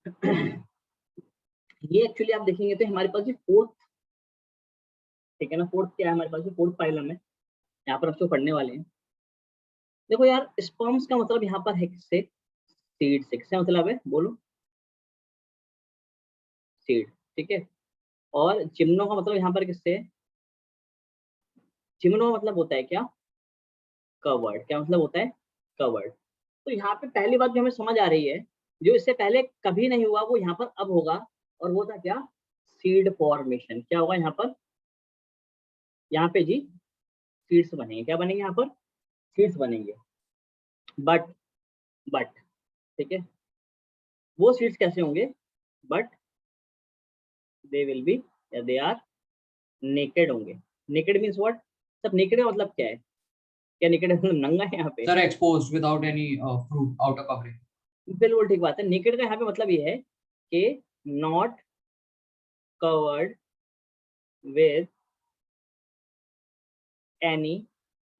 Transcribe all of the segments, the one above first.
ये एक्चुअली आप देखेंगे तो हमारे पास ये फोर्थ, ठीक है ना, फोर्थ क्या है हमारे पास, फोर्थ फाइलम है, यहाँ पर हम इसको पढ़ने वाले हैं। देखो यार, स्पर्म्स का मतलब यहाँ पर है किससे, सीड से। किससे मतलब है, बोलो, सीड, ठीक है। और जिम्नो का मतलब यहाँ पर किससे है, जिम्नो का मतलब होता है क्या, कवर्ड। क्या मतलब होता है, कवर्ड। तो यहाँ पे पहली बात जो हमें समझ आ रही है, जो इससे पहले कभी नहीं हुआ वो यहाँ पर अब होगा, और वो था क्या, सीड फॉर्मेशन। क्या होगा यहाँ पर, यहाँ पे जी सीड्स बनेंगे। क्या बनेंगे यहाँ पर, सीड्स बनेंगे। बट बट ठीक है, वो सीड्स कैसे होंगे, बट दे विल बी, या दे आर नेकेड होंगे। नेकेड मीन्स व्हाट, सब नेकेड का मतलब क्या है, क्या नेकेड मतलब नंगा है यहाँ पे, Sir, exposed without any fruit outer covering. बिल्कुल ठीक बात है। नेकेड का यहाँ पे मतलब ये है कि not covered with any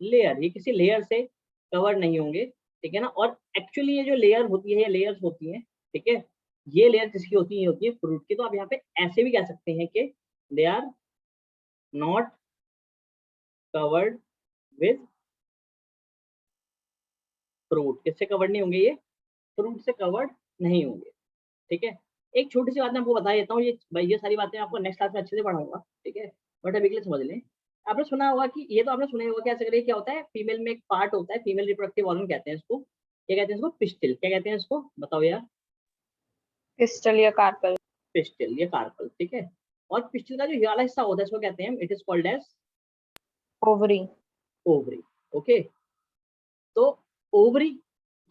layer, ये किसी लेयर से कवर नहीं होंगे, ठीक है ना। और एक्चुअली ये जो लेयर होती है, ये लेयर्स होती हैं, ठीक है, ये लेयर किसकी होती है, ये होती है फ्रूट की। तो आप यहाँ पे ऐसे भी कह सकते हैं कि they are not covered with fruit. किससे कवर्ड नहीं होंगे, ये फ्रूट से कवर्ड नहीं होंगे, ठीक है। एक छोटी सी बात मैं आपको बता देता हूँ, ये भाई ये सारी बातें आपको नेक्स्ट क्लास में अच्छे से पढ़ाऊंगा, ठीक है, बट अभी के लिए समझ लें। आपने सुना होगा कि, ये तो आपने सुना ही होगा, क्या करिए, क्या होता है, फीमेल में एक पार्ट होता है, फीमेल रिप्रोडक्टिव ऑर्गन कहते हैं इसको, क्या कहते हैं इसको, पिस्टिल। क्या कहते हैं इसको, बताओ यार, पिस्टल या कार्पल। पिस्टिल या कार्पल, ठीक है। और पिस्टिल का जो ये वाला हिस्सा होता है इसको कहते हैं, it is called as ovary. Ovary, okay. तो ओवरी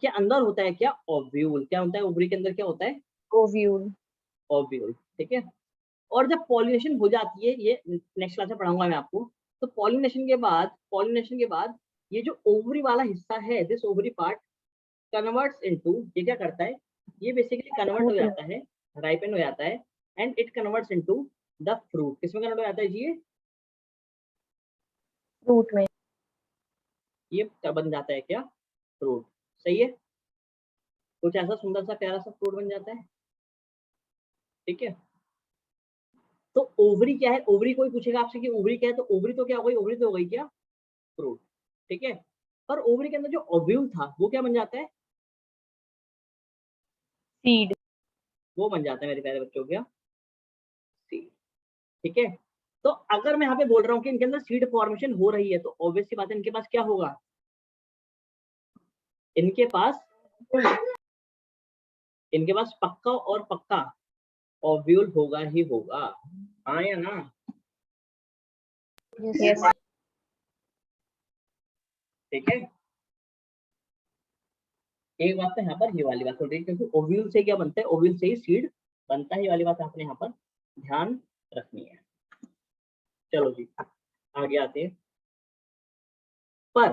के अंदर होता है क्या, ओव्यूल। क्या होता है ओवरी के अंदर, क्या होता है, ओव्यूल। ओव्यूल, ठीक है। और जब पॉलिनेशन हो जाती है, ये नेक्स्ट क्लास में पढ़ाऊंगा मैं आपको, तो पॉलिनेशन के बाद ये जो ओवरी वाला हिस्सा है, this ovary part converts into, ये क्या करता है, ये बेसिकली कन्वर्ट हो जाता है, राइपन हो जाता है, and it converts into the fruit. किसमें कन्वर्ट हो जाता है जी, फ्रूट में। ये बन जाता है क्या, फ्रूट, सही है। कुछ ऐसा सुंदर सा प्यारा सा फ्रूट बन जाता है, ठीक है। तो ओवरी क्या है, ओवरी कोई पूछेगा आपसे कि ओवरी क्या है, तो ओवरी तो क्या हो गई, ओवरी तो हो गई क्या, फ्रूट, ठीक है। पर ओवरी के अंदर जो ओव्यूल था वो क्या बन जाता है, सीड। वो बन जाता है मेरे प्यारे बच्चों, क्या, सीड, ठीक है। तो अगर मैं यहाँ पे बोल रहा हूँ कि इनके अंदर सीड फॉर्मेशन हो रही है, तो ऑब्वियस सी बात है, इनके पास क्या होगा, इनके पास इनके पास पक्का और पक्का ओव्यूल होगा ही होगा, हाँ या ना, यस। ठीक है। एक बात तो यहाँ पर ये वाली बात हो रही है, क्योंकि ओव्यूल से क्या बनता है, ओव्यूल से ही सीड बनता है, ये वाली बात आपने यहाँ पर ध्यान रखनी है। चलो जी, आगे आते हैं। पर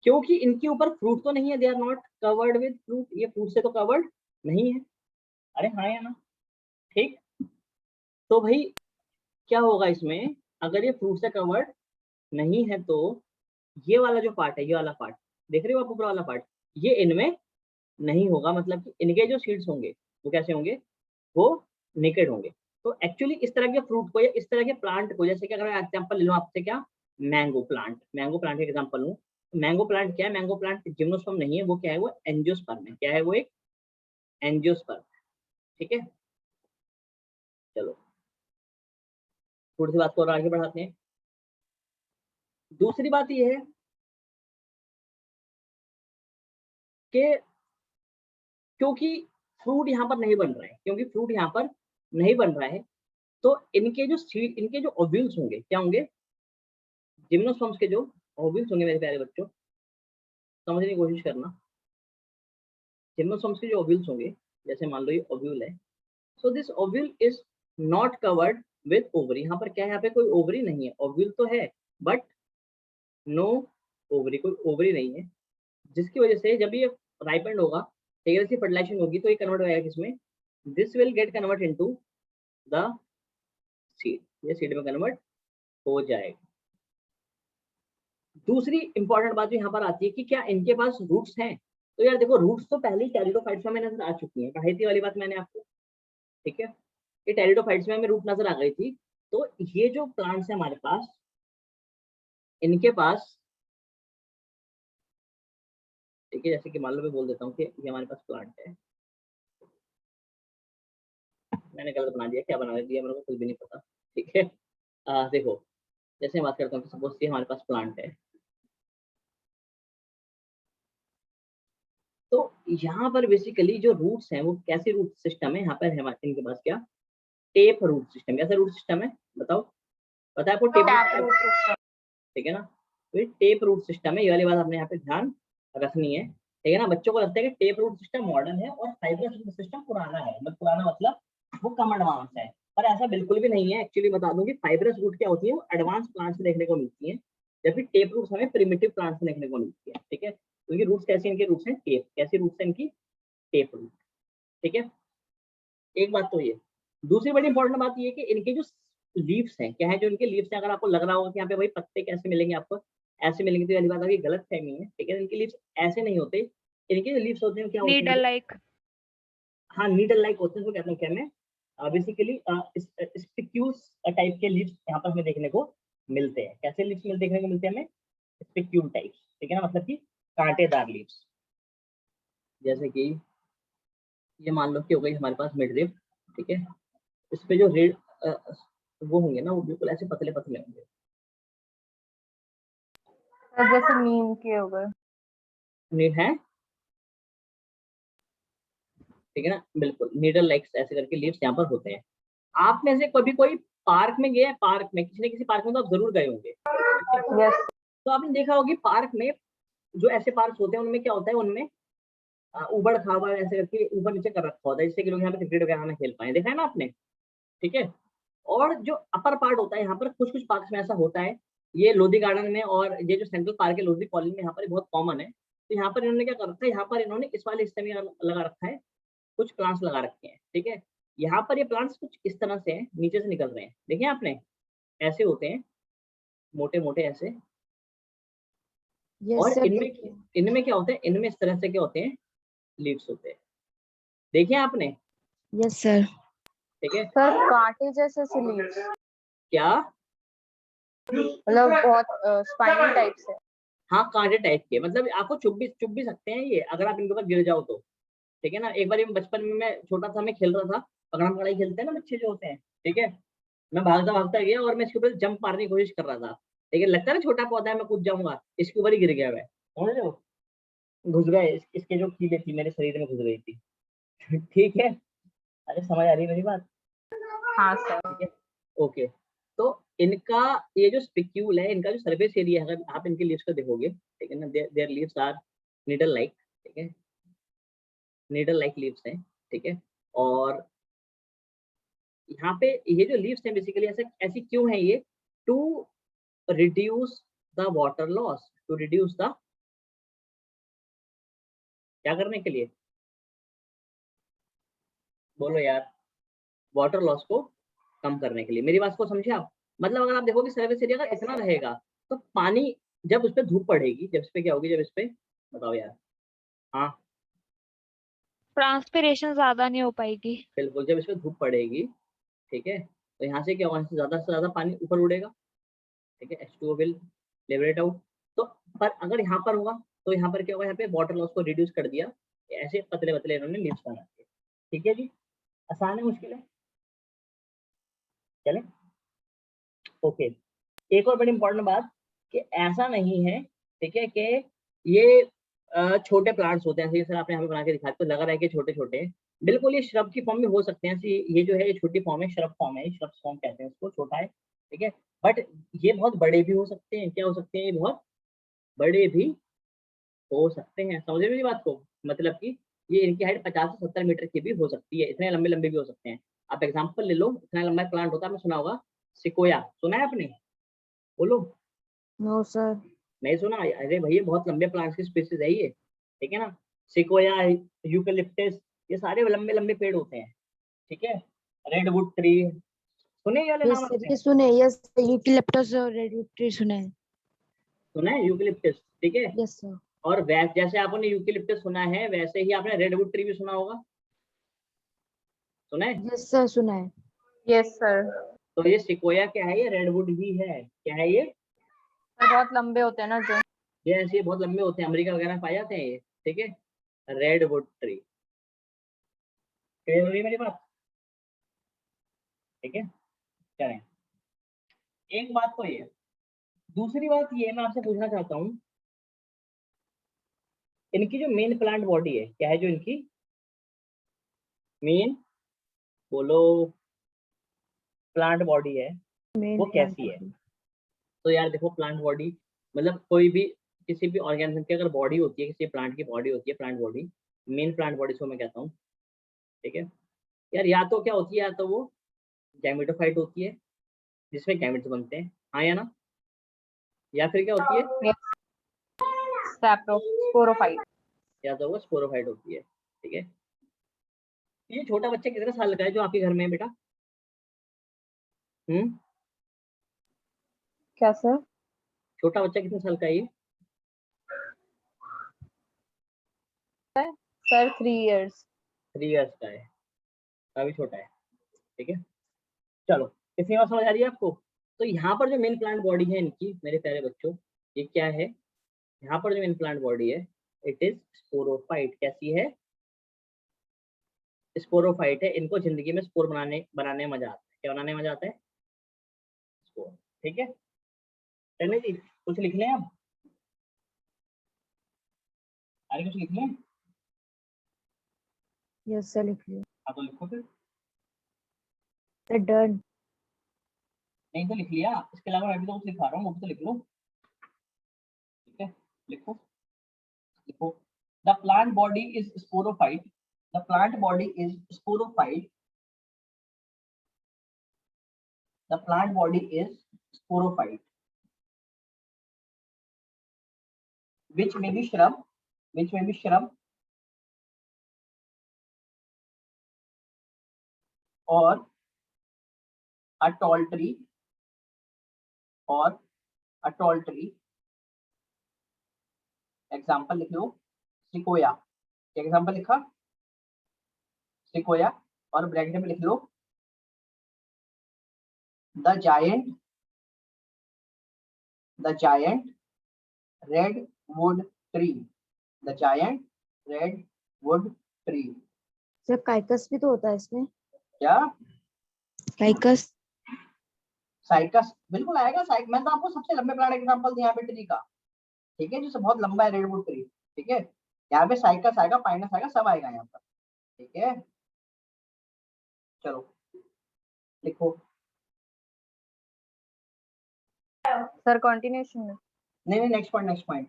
क्योंकि इनके ऊपर फ्रूट तो नहीं है, they are not covered with fruit, ये फ्रूट से तो कवर्ड नहीं है, अरे हाँ या ना, ठीक। तो भाई क्या होगा इसमें, अगर ये फ्रूट से कवर्ड नहीं है, तो ये वाला जो पार्ट है, ये वाला पार्ट देख रहे हो आप, ऊपर वाला पार्ट, ये इनमें नहीं होगा। मतलब कि इनके जो सीड्स होंगे वो कैसे होंगे, वो नेकेड होंगे। तो एक्चुअली इस तरह के फ्रूट को या इस तरह के प्लांट को, जैसे कि अगर मैं एग्जांपल ले लूँ आपसे, क्या, मैंगो प्लांट, मैंगो प्लांट का एग्जांपल लूँ, मैंगो प्लांट क्या है, मैंगो प्लांट जिम्नोस्पर्म नहीं है, वो क्या है, वो एंजियोस्पर्म है। क्या है वो, एक एंजियोस्पर्म, ठीक है। चलो थोड़ी सी बात को और आगे बढ़ाते हैं। दूसरी बात ये है कि क्योंकि फ्रूट यहाँ पर नहीं बन रहा है, क्योंकि फ्रूट यहाँ पर नहीं बन रहा है, तो इनके जो सीड, इनके जो ओव्यूल्स होंगे, क्या होंगे, जिम्नोस्पर्म्स के जो ओव्यूल्स होंगे मेरे प्यारे बच्चों, समझने की कोशिश करना। जिम्नोस्पर्म्स के जो ओव्यूल्स होंगे, जैसे मान लो ये ओव्यूल है, so this ovule is not covered with ovary. यहाँ पर क्या है, यहाँ पे कोई ओवरी नहीं है, ओव्यूल तो है बट नो ओवरी, कोई ओवरी नहीं है, जिसकी वजह से जब ये राइपेंड होगा, ठीक है, फर्टिलाइजेशन होगी, तो ये कन्वर्ट हो जाएगा किसमें, this will get convert into the seed, ये सीड में कन्वर्ट हो जाएगा। दूसरी इंपॉर्टेंट बात जो यहाँ पर आती है कि क्या इनके पास रूट्स हैं, तो यार देखो रूट्स तो पहले ही टेरिडोफाइट्स में नजर आ चुकी है, कही थी वाली बात मैंने आपको, ठीक है। ये टेरिडोफाइट्स में हमें रूट नजर आ गई थी। तो ये जो प्लांट्स है हमारे पास, इनके पास, ठीक है, जैसे कि मान लो मैं बोल देता हूँ कि ये हमारे पास प्लांट है, मैंने गलत बना दिया, क्या बना दिया मेरे को कुछ भी नहीं पता, ठीक है। देखो जैसे मैं बात करता हूँ, सपोज कि हमारे पास प्लांट है, तो यहाँ पर बेसिकली जो रूट्स हैं वो कैसे रूट सिस्टम है, यहाँ पर है इनके पास क्या, टेप रूट सिस्टम। कैसा रूट सिस्टम है बताओ, पता है आपको tap tap root, root system. ठीक है ना। तो ये टेप रूट सिस्टम है, ये वाली बात आपने यहाँ पे ध्यान रखनी है, ठीक है ना। बच्चों को लगता है कि टेप रूट सिस्टम मॉडर्न है और फाइब्रस रूट सिस्टम पुराना है, मतलब पुराना मतलब वो कम एडवांस है, पर ऐसा बिल्कुल भी नहीं है। एक्चुअली बता दूं कि फाइब्रस रूट क्या होती है, वो एडवांस प्लांट्स में देखने को मिलती है, जबकि टेप रूट्स हमें प्रिमिटिव प्लांट्स में देखने को मिलती है, ठीक है। तो ये रूट्स कैसे, इनके रूट्स हैं टेप, कैसे रूट्स हैं इनकी, टेप रूट, ठीक है। एक बात तो ये, दूसरी बड़ी इंपॉर्टेंट बात ये है कि इनके जो लीव्स हैं, क्या है जो इनके लीव्स हैं, अगर आपको लग रहा होगा कि यहाँ पे भाई पत्ते कैसे मिलेंगे आपको, ऐसे मिलेंगे, तो ये वाली बात आपकी गलत फहमी है, ठीक है। इनके लीव्स ऐसे नहीं होते, इनके जो लीव्स होते हैं क्या होते हैं, नीडल लाइक। हाँ नीडल लाइक होते हैं, तो कहते हैं क्या में, बेसिकली स्पिक्यूल्स टाइप के लीव्स यहाँ पर हमें देखने को मिलते हैं। कैसे लीव्स देखने को मिलते हैं हमें, स्पिक्यूल टाइप, ठीक है ना, मतलब कि कांटेदार लीव्स। जैसे कि ये मान लो कि हो गई हमारे पास मिडरिप, ठीक है। इस पे जो रेड वो होंगे ना, वो बिल्कुल ऐसे पतले पतले होंगे, जैसे नीम के हो गए। नीड है, ठीक है ना, बिल्कुल नीडल लाइक्स ऐसे करके लीव्स यहाँ पर होते हैं। आप में से कभी कोई पार्क में गया है, पार्क में किसी न किसी पार्क में तो आप जरूर गए होंगे, यस। तो आपने देखा होगी पार्क में, जो ऐसे पार्क होते हैं उनमें क्या होता है, उनमें उबड़ खाबड़ ऐसे करके ऊपर नीचे कर रखा होता है, जिससे कि लोग यहाँ पे क्रिकेट वगैरह में खेल पाए, देखा है ना आपने, ठीक है। और जो अपर पार्ट होता है यहाँ पर, कुछ कुछ पार्क में ऐसा होता है, ये लोधी गार्डन में और ये जो सेंट्रल पार्क है लोधी कॉलोनी में, यहाँ पर बहुत कॉमन है। तो यहाँ पर इन्होंने क्या कर रखा है, यहाँ पर इन्होंने इस वाले हिस्से में लगा रखा है, कुछ प्लांट्स लगा रखे हैं, ठीक है। यहाँ पर ये प्लांट्स कुछ इस तरह से हैं, नीचे से निकल रहे हैं, देखिए आपने, ऐसे होते हैं, मोटे मोटे ऐसे। यस और सर इनमें देखिए। इनमें क्या होता है, इनमें इस तरह से क्या होते हैं, लीव्स होते हैं, देखिए आपने, यस सर। ठीक है। सर कांटे जैसे से लीव्स, क्या, मतलब बहुत स्पाइनी टाइप से। हाँ कांटे टाइप के, मतलब आपको चुभ भी सकते हैं ये, अगर आप इनके ऊपर गिर जाओ तो, ठीक है ना। एक बार बचपन में मैं छोटा था, मैं खेल रहा था, पकड़म पकड़ाई खेलते हैं ना बच्चे जो होते हैं, ठीक है। मैं भागता भागता गया और मैं इसके ऊपर जंप मारने की कोशिश कर रहा था, लेकिन लगता है ना छोटा पौधा है, मैं कूद जाऊंगा, इसके ऊपर ही गिर गया मैं, समझ रहे हो, घुस गए इसके जो कीले थी मेरे शरीर में घुस गई थी। ठीक है, अरे समझ आ रही है मेरी बात, हाँ सर। ठीक है, ओके। तो इनका ये जो स्पिक्यूल है, इनका जो सर्फेस एरिया है, अगर आप इनके लीव्स को देखोगे, ठीक है ना, their leaves are needle like, ठीक है, नीडल लाइक लीव्स हैं, ठीक है। और यहाँ पे ये जो लीव्स हैं बेसिकली ऐसे ऐसी क्यों है ये, to reduce the water loss, to reduce the, क्या करने के लिए, बोलो यार, वाटर लॉस को कम करने के लिए। मेरी बात को समझे आप, मतलब अगर आप देखोगे सर्विस एरिया अगर इतना रहेगा, तो पानी जब उस पर धूप पड़ेगी, जब इस पे क्या होगी, जब इस पे, बताओ यार, हाँ ट्रांसपिरेशन ज्यादा नहीं हो पाएगी। बिल्कुल, जब इस पे धूप पड़ेगी, ठीक है, तो यहाँ से क्या होगा, ज्यादा से ज्यादा पानी ऊपर उड़ेगा, ठीक है, H2O विल लिबरेट आउट। तो पर अगर यहाँ पर होगा, तो यहाँ पर क्या होगा, यहाँ पे वाटर लॉस को रिड्यूस कर दिया, ऐसे पतले पतले इन्होंने लीव्स बना दिए, ठीक है जी। आसान है, मुश्किल है, चले, ओके। एक और बड़ी इंपॉर्टेंट बात, कि ऐसा नहीं है, ठीक है, कि ये छोटे प्लांट्स होते हैं, जैसे आपने हमें बना के दिखाया तो लगा रहा है कि छोटे छोटे हैं, बिल्कुल ये श्रब की फॉर्म में हो सकते हैं, ये जो है ये छोटी फॉर्म है, श्रब फॉर्म है, श्रब फॉर्म कहते हैं इसको, छोटा है, ठीक है। बट ये बहुत बड़े भी हो सकते हैं, क्या हो सकते हैं, ये बहुत बड़े भी हो सकते हैं, समझे मेरी बात को, मतलब कि ये इनकी हाइट 50 से 70 मीटर की भी हो सकती है, इतने लंबे लंबे भी हो सकते हैं। आप एग्जाम्पल ले लो, इतना लंबा प्लांट होता है, आपने सुना होगा सिकोया, सुना है आपने, बोलो, नो सर। नहीं सुना, अरे भैया बहुत लंबे प्लांट्स की स्पीसीज है ये, ठीक है ना, सिकोया, यूकेलिप्टस, ये सारे लंबे लंबे पेड़ होते हैं, ठीक है, रेडवुड ट्री, सुने ये वाले यस नाम सर, आपने, ये सुने। यस, यूकेलिप्टस और रेडवुड ट्री सुने हैं। सुना है यूकेलिप्टस, ठीक है। Yes sir. और वैसे जैसे आपने यूकेलिप्टस सुना है वैसे ही आपने रेडवुड ट्री भी सुना होगा, सुना है? यस सर, सुना है। Yes sir. तो ये सिकोया क्या है? ये रेडवुड ही है। क्या है ये? बहुत लंबे होते हैं ना जो। ये ऐसे बहुत लंबे होते हैं, अमेरिका वगैरह में पाए जाते हैं ये, ठीक है, रेडवुड ट्री। क्लियर हो रही है मेरी बात? ठीक है, चलें। एक बात तो ये, दूसरी बात ये मैं आपसे पूछना चाहता हूँ, इनकी जो मेन प्लांट बॉडी है क्या है? जो इनकी मेन, बोलो, प्लांट बॉडी है मेन वो कैसी है? तो यार देखो, प्लांट बॉडी मतलब कोई भी किसी भी ऑर्गेनिज्म की अगर बॉडी होती है, किसी प्लांट की बॉडी होती है, plant body, main plant body को मैं कहता हूँ, ठीक है यार। या तो क्या होती है, या तो वो गैमेटोफाइट होती है जिसमें गैमेट्स बनते हैं, हाँ या ना? या फिर क्या होती है? स्पोरोफाइट। या तो वो स्पोरोफाइट होती है, ठीक है। ये छोटा बच्चा कितने साल का है जो आपके घर में है बेटा? क्या सर? छोटा बच्चा कितने साल का है ये? Sir 3 years. 3 इयर्स का है, काफी छोटा है, ठीक है। चलो, इतनी बात समझ आ रही है आपको? तो यहाँ पर जो मेन प्लांट बॉडी है इनकी, मेरे प्यारे बच्चों, ये क्या है? यहाँ पर जो मेन प्लांट बॉडी है, इट इज स्पोरोफाइट। कैसी है? स्पोरोफाइट है। इनको जिंदगी में स्पोर बनाने बनाने में मजा आता है। क्या बनाने में मजा आता है? स्पोर, ठीक है। चलिए जी, कुछ लिख लें आप? अरे कुछ लिख लें? यस सर, लिख लिया। हाँ तो लिखो फिर। Sir done. नहीं तो लिख लिया, इसके अलावा मैं भी तो कुछ लिखा रहा हूँ, वो भी तो लिख लो, ठीक है। लिखो लिखो। The plant body is sporophyte. The plant body is sporophyte. The plant body is sporophyte which may be shrub, which may be shrub or a tall tree, or a tall tree. Example लिख लो, sequoia. Example लिखा sequoia, और bracket में लिख लो the giant redwood tree. The giant redwood tree. Sir cycas भी तो होता है इसमें। क्या? काइकस। साइकस बिल्कुल आएगा। मैंने तो आपको सबसे लंबे प्लांट एग्जाम्पल दिया यहाँ पे ट्री का, ठीक है, जो बहुत लंबा है, रेडवुड ट्री, ठीक है। यहाँ पे साइकस आएगा, पाइनस आएगा, सब आएगा यहाँ पर, ठीक है। चलो लिखो। सर कंटिन्यूएशन में। नहीं, next point, next point.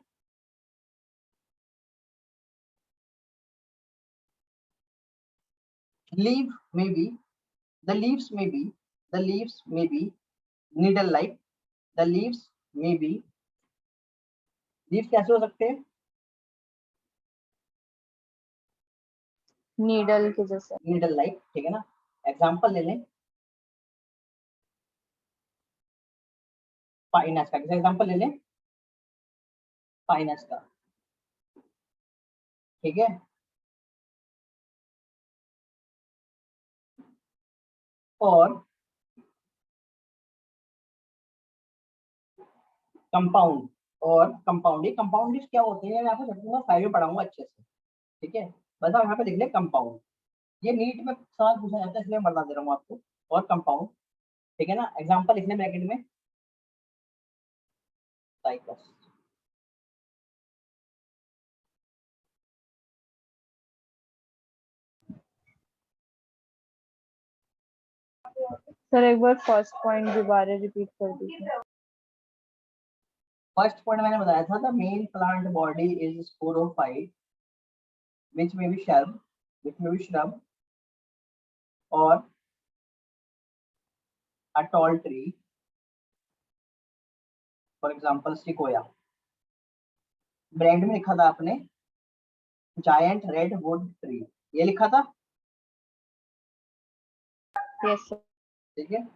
Leave में B, the leaves may be, the leaves may be needle like, the leaves may be, leaves कैसे हो सकते हैं? नीडल के जैसे। needle like, ठीक है ना। एग्जांपल ले लें, पाइनस का। किसी एग्जांपल ले लें पाइनस का, ठीक है। और कंपाउंड, और कंपाउंड, ये कंपाउंड क्या होते हैं मैं आपको समझूंगा, फाइव में पढ़ाऊंगा अच्छे से, ठीक है। बस आप यहाँ पे लिख लें कंपाउंड। ये नीट में सवाल पूछा जाता है इसलिए मैं बता दे रहा हूँ आपको। और कंपाउंड, ठीक है ना। एग्जांपल लिखने ब्रैकेट में साइकस। सर एक बार फर्स्ट पॉइंट दोबारा रिपीट कर दीजिए। फर्स्ट पॉइंट मैंने बताया था, the main plant body is sporophyte which may be shrub or a tall tree, for example sequoia। Brand में लिखा था आपने जायंट रेडवुड ट्री, ये लिखा था, यस सर। ठीक है।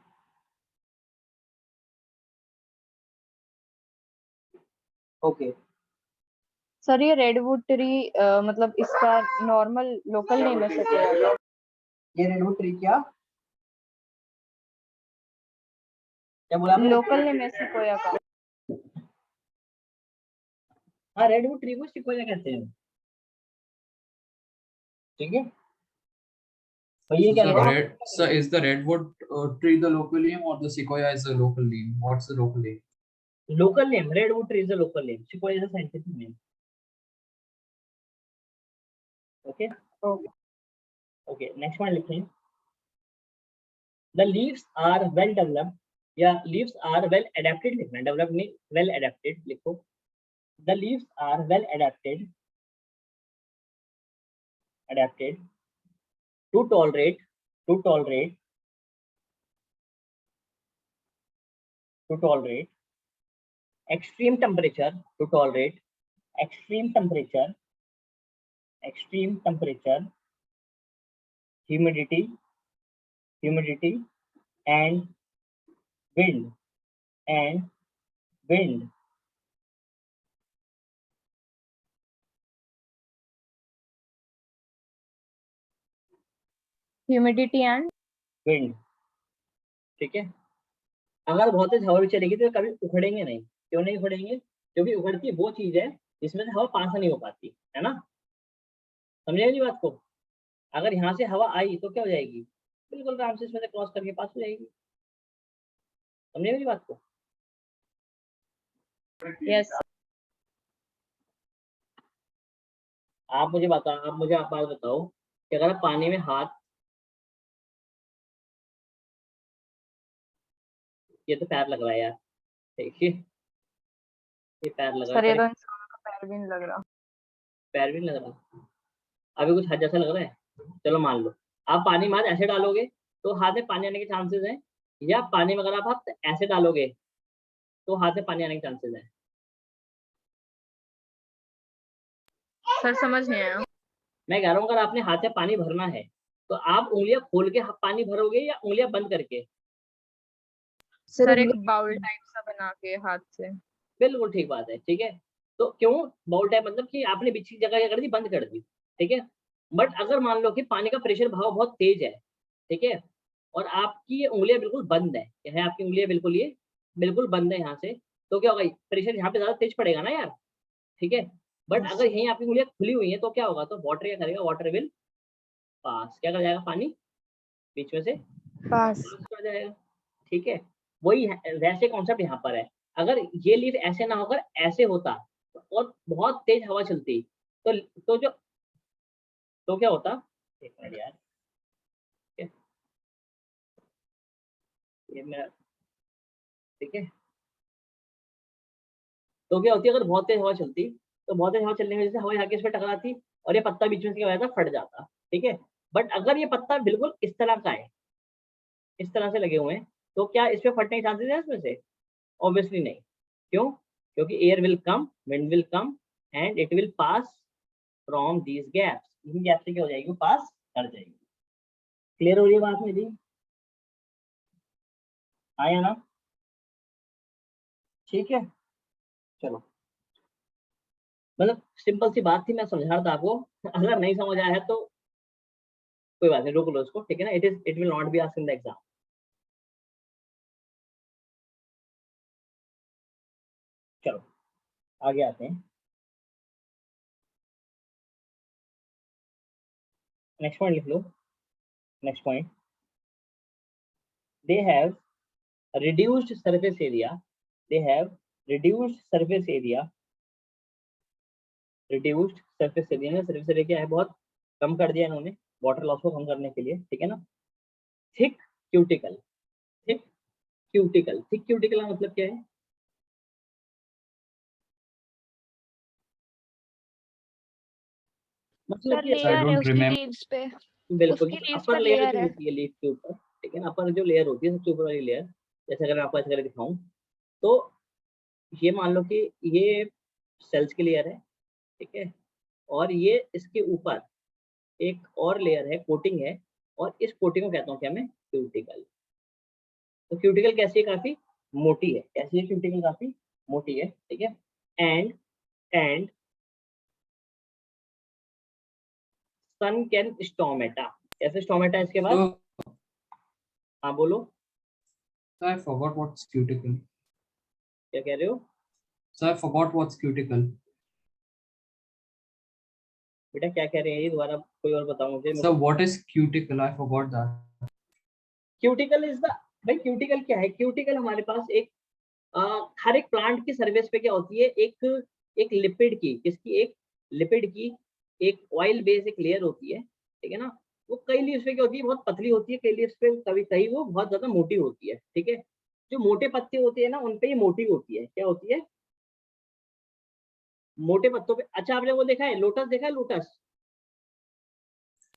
ओके, सर ये रेडवुड ट्री मतलब इसका नॉर्मल लोकल नेम है सेक्वाया का? ये रेडवुड ट्री क्या बोला आपने? लोकल नेम है सेक्वाया का? हाँ, रेडवुड ट्री को सिक्वोया कहते हैं, ठीक है। तो ये क्या लिखा? So is the redwood tree the local name or the sequoia is the local name? What's the local name? Local name, redwood tree is the local name, sequoia is the scientific name. Okay okay, next one लिखें। The leaves are well developed, या leaves are well adapted लिखना, developed नहीं, well adapted लिखो। The leaves are well adapted to tolerate extreme temperature, humidity and wind. Humidity and wind, ठीक है। अगर बहुत तेज हवा भी चलेगी तो कभी उखड़ेंगे नहीं। क्यों नहीं उखड़ेंगे? क्योंकि उखड़ती वो चीज है जिसमें से हवा पास नहीं हो पाती है ना, समझे नहीं बात को? अगर यहाँ से हवा आई तो क्या हो जाएगी? बिल्कुल आराम से इसमें से क्रॉस करके पास हो जाएगी, समझे मेरी बात को? यस। आप मुझे बात बताओ कि अगर आप पानी में हाथ, ये तो पैर लग रहा है यार, देखिए ये पैर लग रहा सर ये है, तो इंसान का पैर भी नहीं लग रहा। पैर भी नहीं लग रहा, अभी कुछ हाथ जैसा लग रहा है। चलो मान लो आप पानी में हाथ ऐसे डालोगे तो हाथ में पानी आने के चांसेस हैं, या पानी में अगर आप हाथ ऐसे डालोगे तो हाथ में पानी आने के चांसेस हैं। सर समझ नहीं आया। मैं कह रहा हूँ अगर आपने हाथ में पानी भरना है तो आप उंगलियां खोल के पानी भरोगे या उंगलियां बंद करके? सर एक बाउल टाइप सा बना के हाथ से। बिल्कुल ठीक बात है, ठीक है। तो क्यों बाउल टाइप? मतलब कि आपने बीच की जगह क्या कर दी? बंद कर दी, ठीक है। बट अगर मान लो कि पानी का प्रेशर भाव बहुत तेज है, ठीक है, और आपकी ये उंगलियां बिल्कुल बंद है, क्या है आपकी उंगलियां बिल्कुल ये बिल्कुल बंद है यहाँ से, तो क्या होगा? प्रेशर यहाँ पे ज्यादा तेज पड़ेगा ना यार, ठीक है। बट अगर यहीं आपकी उंगलियां खुली हुई है तो क्या होगा? तो वाटर क्या करेगा? वाटर विल पास, क्या कर जाएगा? पानी बीच में से पास कर जाएगा, ठीक है। वही वैसे कॉन्सेप्ट यहाँ पर है। अगर ये लीफ ऐसे ना होकर ऐसे होता और बहुत तेज हवा चलती तो क्या होता? एक मिनट यार, ये मेरा, ठीक है। तो क्या होती है? अगर बहुत तेज हवा चलती तो बहुत तेज हवा चलने की वजह से हवा यहाँ के इस पे टकराती और ये पत्ता बीच में से क्या हो जाता? फट जाता, ठीक है। बट अगर ये पत्ता बिल्कुल इस तरह का है, इस तरह से लगे हुए हैं, तो क्या इस पे फटने के चांसेस है इसमें से? ऑब्वियसली नहीं। क्यों? क्योंकि air will come, wind will come and it will pass from these gaps, in gap से क्या हो जाएगी? पास कर जाएगी। क्लियर हो रही है बात मेरी? आया ना? ठीक है, चलो। मतलब सिंपल सी बात थी, मैं समझा रहा था आपको। अगर नहीं समझ आया है तो कोई बात नहीं, रोक लो उसको, ठीक है ना। It will not be asked in the exam. चलो आगे आते हैं। नेक्स्ट पॉइंट लिख लो। Next point, they have reduced surface area, they have reduced surface area, reduced surface area ने surface area क्या है? बहुत कम कर दिया इन्होंने वाटर लॉस को कम करने के लिए, ठीक है ना। Thick cuticle, thick cuticle, thick cuticle का मतलब क्या है? मतलब सर कि I लेयर है don't उसकी remember. लीव्स पे, बिल्कुल उसकी लीव्स अपर पर लेयर लेयर जो है। होती है लीफ के ऊपर, ठीक है ना, अपर जो लेयर होती है सबसे ऊपर वाली लेयर, जैसे अगर मैं आपको ऐसे करके दिखाऊं तो ये मान लो कि ये सेल्स की लेयर है, ठीक है, और ये इसके ऊपर एक और लेयर है, कोटिंग है, और इस कोटिंग को कहता हूँ क्या मैं? क्यूटिकल। तो क्यूटिकल कैसी है? काफी मोटी है। कैसी है क्यूटिकल? काफी मोटी है, ठीक है। And sunken stomata. कैसे स्टोमेटा इसके बाद? So, हाँ बोलो, so I forgot what's cuticle. क्या कह रहे हो So I forgot what's cuticle. बेटा? क्या कह रहे हैं ये दोबारा कोई और बताओ मुझे। So what is cuticle? I forgot that. Cuticle is the, भाई क्यूटिकल क्या है? क्यूटिकल हमारे पास एक हर एक प्लांट की सर्फेस पे क्या होती है, एक लिपिड की, किसकी? एक लिपिड की एक ऑयल बेस एक लेयर होती है, ठीक है ना। वो कई लीव्स पे क्या होती है, बहुत पतली होती है, कई लीव्स पे कभी कहीं वो बहुत ज्यादा मोटी होती है, ठीक है। जो मोटे पत्ते होते हैं ना उन पे ये मोटी होती है, क्या होती है? मोटे पत्तों पे। अच्छा आपने वो देखा है, लोटस देखा है? Lotus,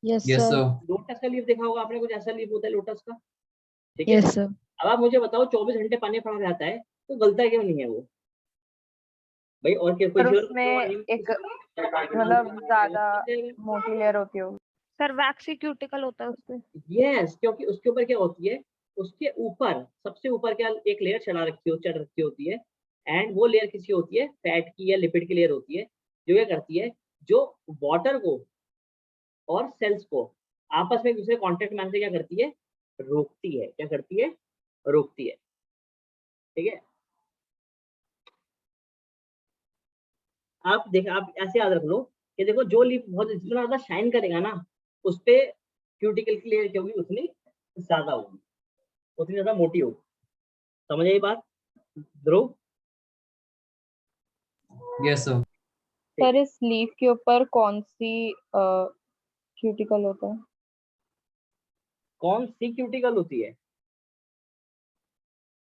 Yes, Yes, sir. sir. Lotus का लीफ देखा होगा आपने, कुछ ऐसा लीफ होता है लोटस का, ठीक है। Yes, sir. अब आप मुझे बताओ 24 घंटे पानी पड़ा रहता है तो गलता क्यों नहीं है वो भाई? और क्या कोई पर और उसमें एक मतलब ज्यादा मोटी लेयर होती होगी। सर वैक्सी क्यूटिकल होता है उसपे। यस, क्योंकि उसके ऊपर क्या होती है, उसके ऊपर सबसे ऊपर क्या एक लेयर चढ़ रखी होती है, एंड वो लेयर किसी होती है, फैट की या लिपिड की लेयर होती है, जो क्या करती है, जो वाटर को और सेल्स को आपस में एक दूसरे कॉन्टेक्ट में आने से क्या करती है, रोकती है। क्या करती है? रोकती है, ठीक है। आप देख, आप ऐसे याद रख लो कि देखो जो लीफ बहुत जितना ज्यादा शाइन करेगा ना, उस पे क्यूटिकल की लेयर क्या होगी, उतनी ज्यादा होगी, उतनी ज्यादा मोटी होगी। समझ आई बात ध्रुव? Yes, sir. सर इस लीफ के ऊपर कौन सी क्यूटिकल होता है? कौन सी क्यूटिकल होती है?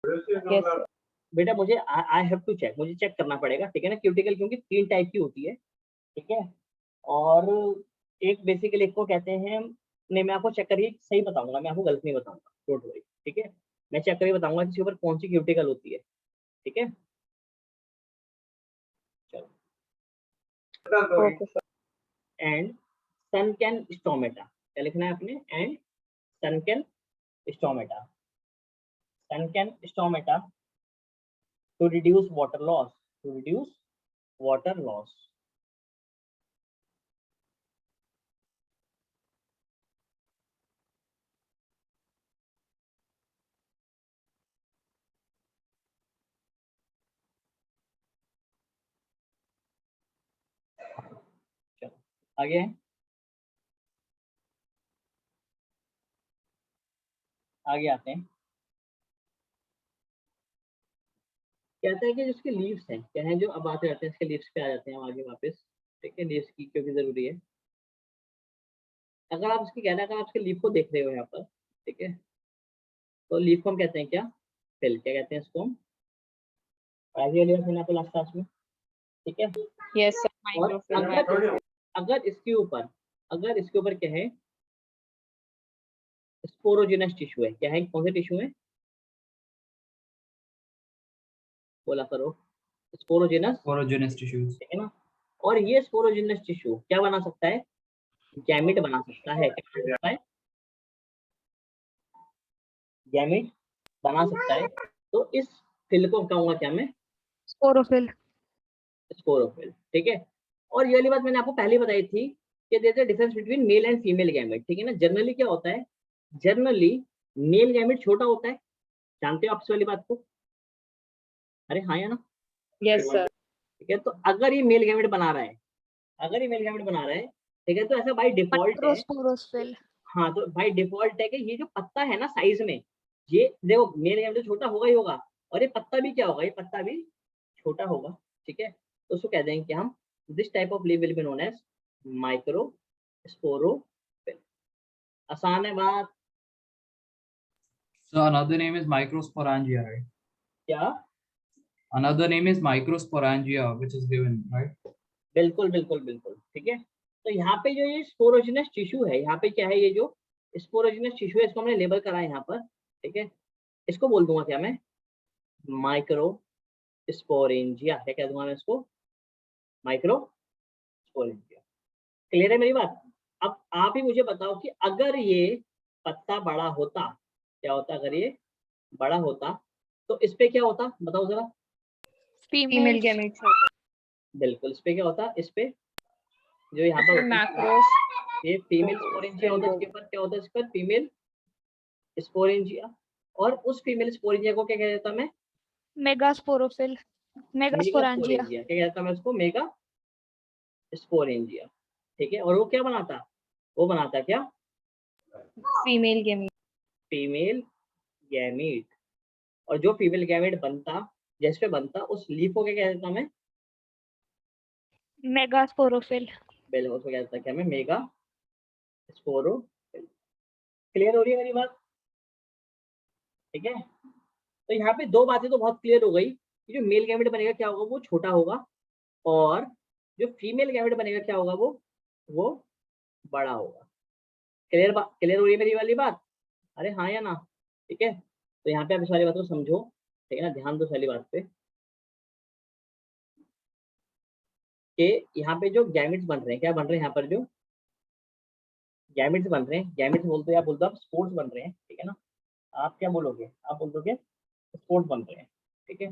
Yes, sir. बेटा मुझे आई हैव टू चेक, मुझे चेक करना पड़ेगा, ठीक है ना। क्यूटिकल क्योंकि 3 टाइप की होती है, ठीक है। और एक बेसिकली एक को कहते हैं, नहीं मैं आपको चेक करके सही बताऊंगा, मैं आपको गलत नहीं बताऊंगा, डोंट वरी, ठीक है। मैं चेक करके बताऊंगा कि इसके ऊपर कौन सी क्यूटिकल होती है, ठीक है। चलो, Okay, sir. And sunken stomata, क्या लिखना है आपने? And sunken stomata, sunken stomata to reduce water loss, to reduce water loss. चलो आगे है, आगे आते हैं। कहता है कि जिसके लीव्स हैं, क्या है, जो अब आते रहते हैं इसके लीव्स पे आ जाते हैं हम आगे वापस, ठीक है। लीव्स की क्योंकि जरूरी है। अगर आप इसकी कहना है, अगर आप इसके लीफ को देख रहे हो यहाँ पर, ठीक है, तो लीफ को हम कहते हैं क्या? फिल। क्या कहते हैं इसको हम? आगे वाली बात मैंने आपको लास्ट क्लास में, ठीक है। Yes, sir. और Microfill. अगर इसके ऊपर क्या है, स्पोरोजिनस टिश्यू है, क्या है, कौन से टिश्यू है? बोला करो, स्पोरोजिनस, Porogenous tissues. ठीक है ना। और ये स्पोरोजिनस टिश्यू क्या बना सकता है? गैमिट बना सकता है। क्या बना सकता है? गैमिट बना सकता है। तो इस फिल को कहूंगा क्या मैं? स्पोरोफिल। स्पोरोफिल, ठीक है। और ये वाली बात मैंने आपको पहले बताई थी कि there is a difference between male and female gamete, ठीक है ना। जनरली क्या होता है, जनरली मेल गैमेट छोटा होता है, जानते हो आप इस वाली बात को? अरे हाँ या ना? Yes, sir. ठीक है। तो अगर ये मेल गैमेट बना रहा है, अगर ये मेल गैमेट बना रहा है, ठीक है, तो ऐसा बाय डिफॉल्ट है। माइक्रोस्पोरोफिल। हाँ, तो बाय डिफॉल्ट है कि ये जो पत्ता है ना साइज में, ये देखो मेल गैमेट तो छोटा होगा ही होगा, और ये पत्ता भी क्या होगा, ये पत्ता भी छोटा होगा, ठीक है। तो उसको कह देंगे कि हम this type of leaf will be known as microsporophyll. आसान है बात। So another name is microsporangia, right? क्या? Another name is microsporangia, which is given, right? बिल्कुल बिल्कुल बिल्कुल, ठीक है। तो यहाँ पे जो ये स्पोरोजिनस टिश्यू है, यहाँ पे क्या है, ये जो स्पोरोजिनस टिश्यू है, इसको हमने लेबल करा है यहाँ पर, ठीक है। इसको बोल दूंगा क्या मैं? माइक्रोस्पोरेंजिया। क्या कह दूंगा मैं इसको? माइक्रोस्पोरेंजिया। क्लियर है मेरी बात? अब आप ही मुझे बताओ कि अगर ये पत्ता बड़ा होता, क्या होता अगर ये बड़ा होता, तो इस पे क्या होता, बताओ जरा। Female female. gametes होते बिल्कुल, इस पे क्या होता, इस पे जो यहाँ हैं। पर macros ये फीमेल स्पोरेंजिया होता है, इसके ऊपर क्या होता है, इसके ऊपर फीमेल स्पोरेंजिया, और उस फीमेल स्पोरेंजिया को क्या कहता मैं, मेगास्पोरोफिल, मेगा मेगास्पोरेंजिया। स्पोरेंजिया, क्या कहता मैं उसको, मेगा स्पोरेंजिया। ठीक है, और वो क्या बनाता, वो बनाता क्या, फीमेल गेमीट। Female gamete. और जो फीमेल गैमीट बनता, जिस पे बनता, उस लीफ को क्या कहता मैं, मेगास्पोरोफिल। पहले उसको क्या कहता क्या मैं, मेगा स्पोरो। क्लियर हो रही है मेरी बात? ठीक है, तो यहाँ पे दो बातें तो बहुत क्लियर हो गई कि जो मेल गैमेट बनेगा क्या होगा, वो छोटा होगा, और जो फीमेल गैमेट बनेगा क्या होगा, वो बड़ा होगा। क्लियर हो रही है मेरी वाली बात? अरे हाँ या ना? ठीक है, तो यहाँ पे आप इस वाली बात को समझो, ठीक है ना, ध्यान दो सारी बात पे, कि यहाँ पे जो गैमेट्स बन रहे हैं, क्या बन रहे हैं यहाँ पर, जो गैमेट्स बन रहे हैं, गैमेट्स बोलते हैं, आप बोलते हो आप स्पोर्ट्स बन रहे हैं, ठीक है ना, आप क्या बोलोगे, आप बोलोगे स्पोर्ट्स बन रहे हैं, ठीक है।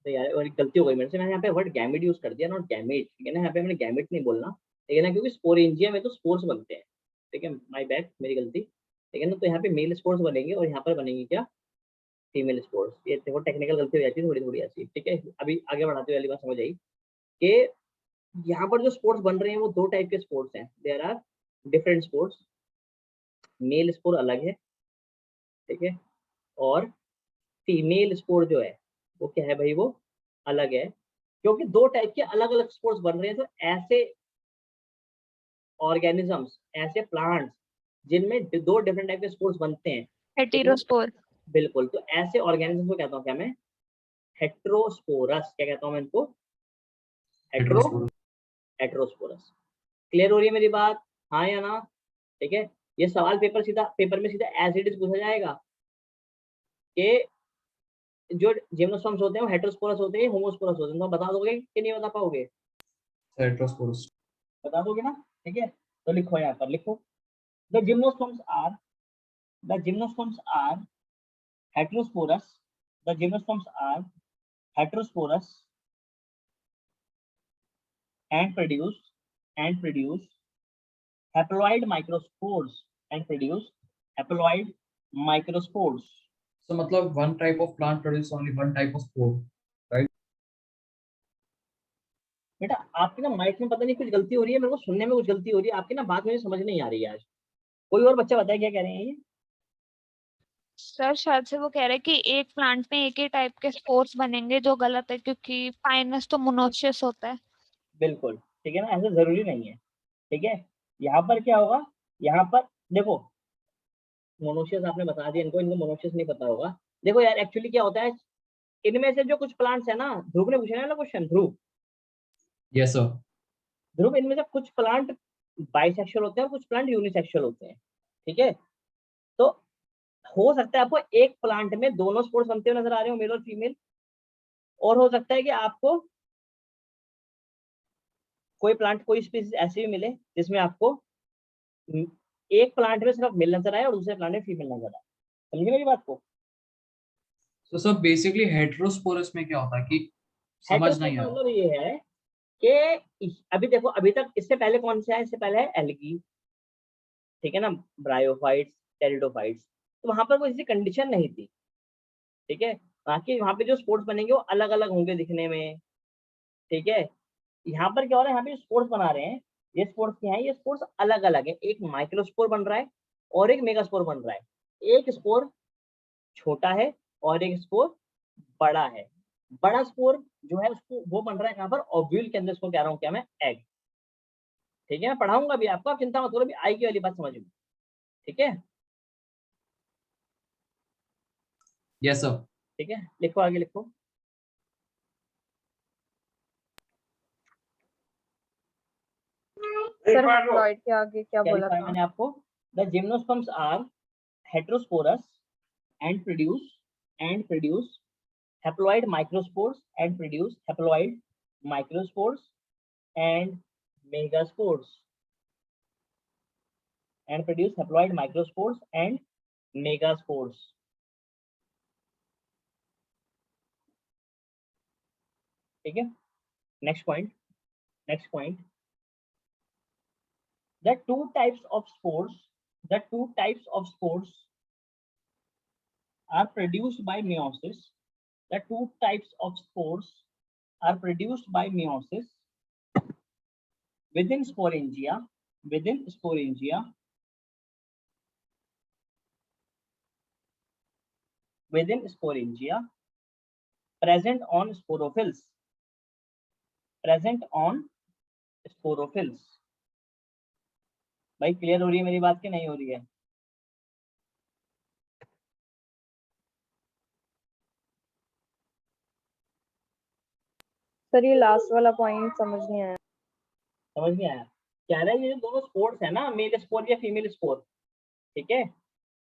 तो यार और एक गलती हो गई मेरे से, मैंने यहाँ पे वर्ड गैमेट यूज कर दिया, नॉट गैमेट, ठीक है ना, यहाँ पे मैंने गैमेट नहीं बोलना, ठीक है ना, क्योंकि स्पोरेंजिया में तो स्पोर्स बनते हैं, ठीक है, माय बैड, मेरी गलती, ठीक है ना। तो यहाँ पे मेल स्पोर्स बनेंगे और यहाँ पर बनेंगे क्या, फीमेल स्पोर्स। ये देखो टेक्निकल गलती हो जाती है थोड़ी थोड़ी ऐसी, ठीक है। अभी आगे बढ़ाते हुए वाली बात समझ आई कि यहाँ पर जो स्पोर्ट्स बन रहे हैं वो दो टाइप के स्पोर्ट्स हैं, there are different sports. Male spore अलग है, ठीक है, और फीमेल स्पोर जो है वो क्या है भाई, वो अलग है, क्योंकि दो टाइप के अलग अलग स्पोर्ट्स बन रहे हैं। तो ऐसे ऑर्गेनिजम्स, ऐसे प्लांट्स जिनमें दो डिफरेंट टाइप के स्पोर्ट्स बनते हैं, ठीक है, हेटेरोस्पोर। बिल्कुल, तो ऐसे ऑर्गेनिज्म को कहता हूँ क्या मैं, हेट्रोस्पोरस, क्या कहता हूँ मैं इनको, हेट्रो Heterosporous. हेट्रोस्पोरस। क्लियर हो रही है मेरी बात, हाँ या ना? ठीक है, ये सवाल पेपर में सीधा एज इट इज पूछा जाएगा कि जो जिम्नोस्पर्म्स होते हैं वो हेटेरोस्पोरस होते हैं, होमोस्पोरस होते हैं, तो बता दोगे कि नहीं बता पाओगे, Heterosporous. बता दोगे ना? ठीक है, तो लिखो यहाँ पर, लिखो, the gymnosperms are, the gymnosperms are heterosporous, the gymnosperms are heterosporous and produce haploid microspores, and produce haploid microspores. So मतलब one type of plant produce only one type of spore, right? बेटा आपकी ना mic में पता नहीं कुछ गलती हो रही है, मेरे को सुनने में कुछ गलती हो रही है, आपकी ना बात मुझे समझ नहीं आ रही है आज। कोई और बच्चा बताए क्या कह रहे हैं ये? सर शायद से वो कह रहे हैं कि एक प्लांट में एक ही टाइप के स्पोर्स बनेंगे, जो गलत है क्योंकि फाइनस तो मोनोशियस होता है। बिल्कुल, ठीक है ना, ऐसा जरूरी नहीं है, ठीक है। यहाँ पर क्या होगा, यहाँ पर देखो, मोनोशियस आपने बता दिया इनको, इनको मोनोशियस नहीं पता होगा। देखो यार एक्चुअली क्या होता है, इनमें से जो कुछ प्लांट्स है ना, ध्रुव ने पूछा है ना क्वेश्चन, ध्रुव, Yes sir. ध्रुव, इनमें से कुछ प्लांट बाइसेक्सुअल होते हैं और कुछ प्लांट यूनिसेक्सुअल होते हैं, ठीक है। तो हो सकता है आपको एक प्लांट में दोनों स्पोर्स बनते हुए नजर आ रहे हो, मेल और फीमेल, और हो सकता है कि आपको कोई प्लांट, कोई स्पीसीज ऐसी भी मिले जिसमें आपको एक प्लांट में सिर्फ मेल नजर आए और दूसरे प्लांट में फीमेल नजर आए। समझे मेरी बात को? So sir basically heterosporous में क्या होता है कि समझ हेटेरोस्पोर नहीं का आया. मतलब ये है कि अभी देखो, अभी तक इससे पहले कौन सा है, इससे पहले है एल्गी, ठीक है ना, ब्रायोफाइट्स, टेरिडोफाइट्स, तो वहां पर कोई ऐसी कंडीशन नहीं थी, ठीक है। बाकी वहां पे जो स्पोर्ट्स बनेंगे वो अलग अलग होंगे दिखने में, ठीक है। यहाँ पर क्या हो रहा है, यहाँ पे जो स्पोर्ट्स बना रहे हैं, ये स्पोर्ट्स क्या है, ये स्पोर्ट्स अलग अलग है, एक माइक्रोस्पोर बन रहा है और एक मेगास्पोर बन रहा है। एक स्पोर छोटा है और एक स्पोर बड़ा है। बड़ा स्पोर जो है उसको वो बन रहा है यहाँ पर ओव्यूल के अंदर, इसको कह रहा हूँ क्या मैं, एग, ठीक है। मैं पढ़ाऊंगा अभी आपको, आप चिंता मत करो, अभी आई की वाली बात समझ में, ठीक है, Yes sir. ठीक है, लिखो आगे लिखो। सर हैप्लॉइड के आगे क्या क्या बोला लिखा है था? मैंने आपको, the gymnosperms are heterosporous and produce haploid microspores and produce haploid microspores and megaspores and produce haploid microspores and megaspores। ठीक है, next point, next point, the two types of spores are produced by meiosis. The two types of spores are produced by meiosis within sporangia present on sporophylls. भाई clear हो रही है मेरी बात कि नहीं हो रही है? सर ये लास्ट वाला पॉइंट समझ नहीं आया। कह रहा है ये जो दोनों स्पोर्स है ना, मेल स्पोर या फीमेल स्पोर, ठीक है,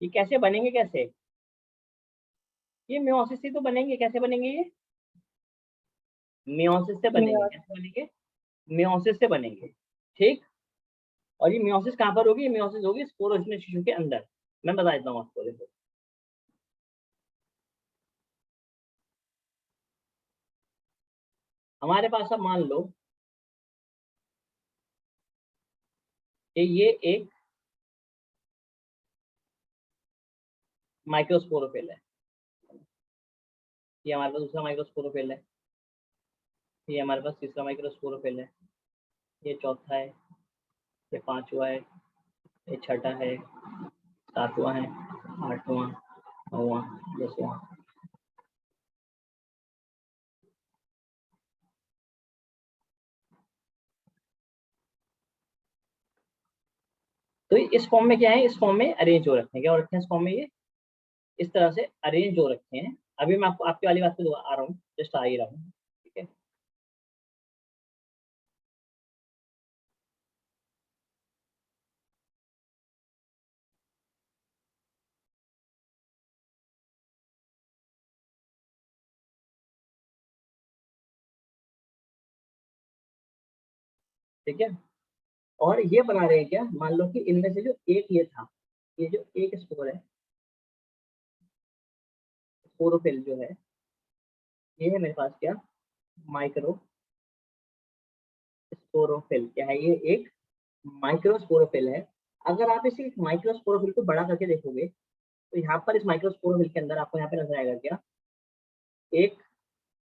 ये कैसे बनेंगे? कैसे ये मियोसिस से तो बनेंगे। कैसे बनेंगे? ये मियोसिस से बनेंगे। कैसे बनेंगे? मियोसिस से बनेंगे, ठीक। और ये मियोसिस कहाँ पर होगी? मियोसिस होगी स्पोरोजनस टिश्यू के अंदर। मैं बता देता हूँ आपको, देखो हमारे पास अब मान लो कि ये एक माइक्रोस्पोरोफिल है, ये हमारे पास दूसरा माइक्रोस्पोरोफिल है, ये हमारे पास तीसरा माइक्रोस्पोरोफिल है, ये चौथा है, ये पांचवा है, ये छठा है, सातवां है, आठवां, नौवां, 10वां। तो इस फॉर्म में क्या है? इस फॉर्म में अरेंज हो रखे हैं। क्या हो रखे हैं इस फॉर्म में? ये इस तरह से अरेंज हो रखे हैं। अभी मैं आपको आपकी वाली बात पे आ रहा हूँ, जस्ट आ ही रहा हूँ, ठीक है। ठीक है, और ये बना रहे हैं क्या? मान लो कि इनमें से जो एक ये था, ये जो एक स्पोर है, स्पोरोफिल जो है, ये है मेरे पास क्या? Micro sporophyll. क्या है ये? एक माइक्रोस्पोरोफिल है। अगर आप इसी माइक्रोस्पोरोफिल को बड़ा करके देखोगे तो यहाँ पर इस माइक्रोस्पोरोफिल के अंदर आपको यहाँ पे नजर आएगा क्या? एक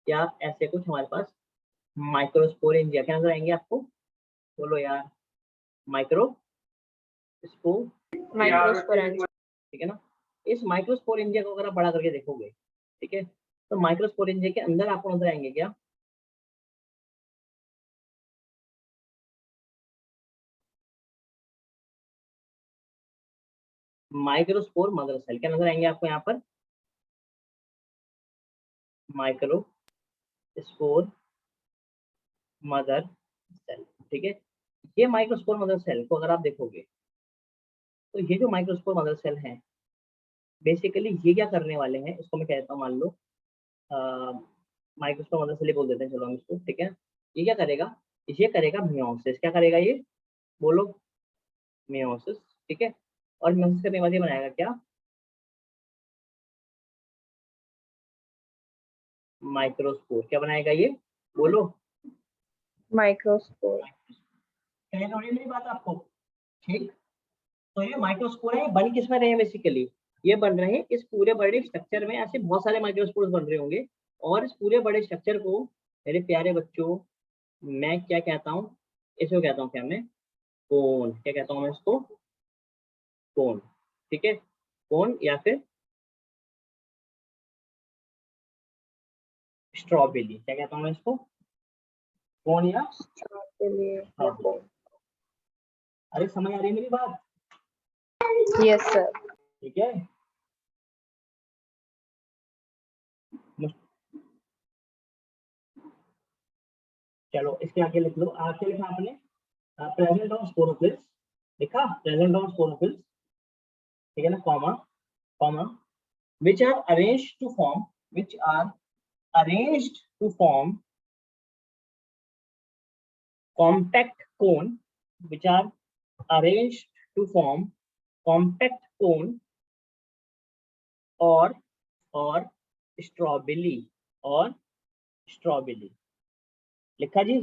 या ऐसे कुछ हमारे पास माइक्रोस्पोरेंजिया। क्या नजर आएंगे आपको? बोलो यार, माइक्रोस्पोरेंजिया, ठीक है ना। इस माइक्रोस्पोरेंजिया को अगर आप बड़ा करके देखोगे, ठीक है, तो माइक्रोस्पोरेंजिया के अंदर आपको नजर आएंगे क्या? Microspore mother cell. क्या नजर आएंगे आपको यहाँ पर? माइक्रोस्पोर मदर सेल, ठीक है। ये माइक्रोस्पोर मदर सेल को अगर आप देखोगे तो ये जो माइक्रोस्पोर मदर सेल है, बेसिकली ये क्या करने वाले हैं, इसको मैं कहता हूँ, मान लो माइक्रोस्पोर मदर सेल बोल देते हैं, चलो हम इसको, ठीक है। ये क्या करेगा? ये करेगा मियोसिस। क्या करेगा ये? बोलो, मियोसिस, ठीक है। और मियोसिस करने के बाद ये बनाएगा क्या? माइक्रोस्पोर। क्या बनाएगा ये? बोलो। माइक्रोस्पोर। कह थोड़ी मेरी बात आपको, ठीक। तो ये माइक्रोस्पोर है, ये बन किस में रहे हैं? बेसिकली ये बन रहे हैं इस पूरे बड़े स्ट्रक्चर में। ऐसे बहुत सारे माइक्रोस्पोर्स बन रहे होंगे, और इस पूरे बड़े स्ट्रक्चर को, मेरे प्यारे बच्चों, मैं क्या कहता हूँ? इसको कहता हूँ क्या मैं? कोन। क्या कहता हूँ मैं इसको? कोन, ठीक है। कोन या फिर स्ट्रॉबेरी। क्या कहता हूँ मैं इसको? कोन या स्ट्रॉबेरी। अरे समझ आ रही है मेरी बात? Yes sir. ठीक है, चलो इसके आगे लिख लो। आगे लिखा आपने प्रेजेंट ऑफ स्पोरोफिल्स, लिखा प्रेजेंट ऑफ स्पोरोफिल्स, ठीक है ना, comma comma, which are arranged to form compact cone, which are arranged to form compact cone or strawberry, लिखा जी?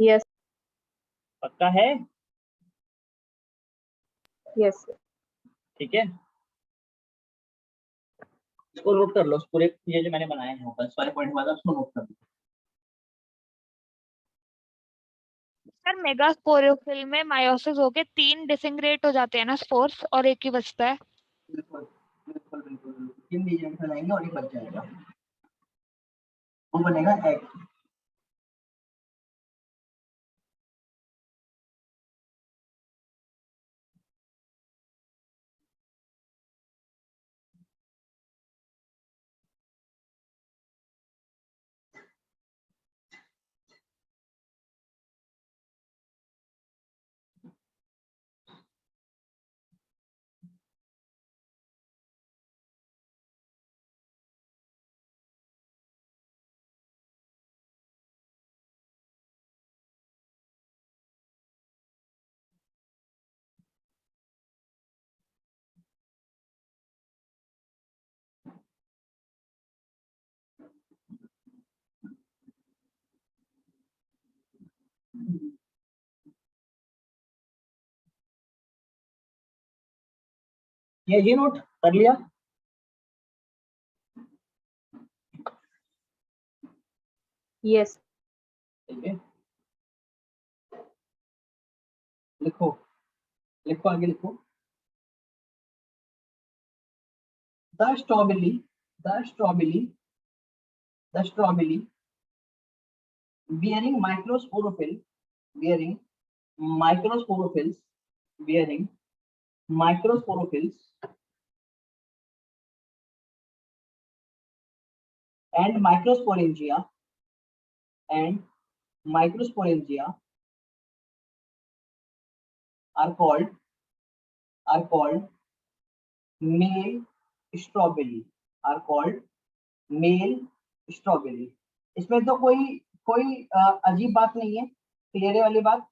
Yes. पक्का है? Yes. ठीक है, इसको नोट कर लो, पूरे ये जो मैंने बनाए हैं ऊपर सारे पॉइंट वाला उसको नोट कर लो। सर मेगास्पोरोफिल में मायोसिस होके 3 डिसइंटीग्रेट हो जाते हैं ना स्पोर्स, और एक ही बचता है। बिल्कुल बिल्कुल बिल्कुल बिल्कुल, 3 रीजन फैलाएंगे और एक बच जाएगा, वो बनेगा एग। ये नोट कर लिया? Yes. ठीक है, लिखो लिखो आगे लिखो। The strawberry the strawberry the strawberry bearing microsporophyll bearing microsporophylls bearing microsporophylls and microsporangia and microsporangia are called male strawberry are called male strawberry। इसमें तो कोई कोई अजीब बात नहीं है, क्लियर है वाली बात?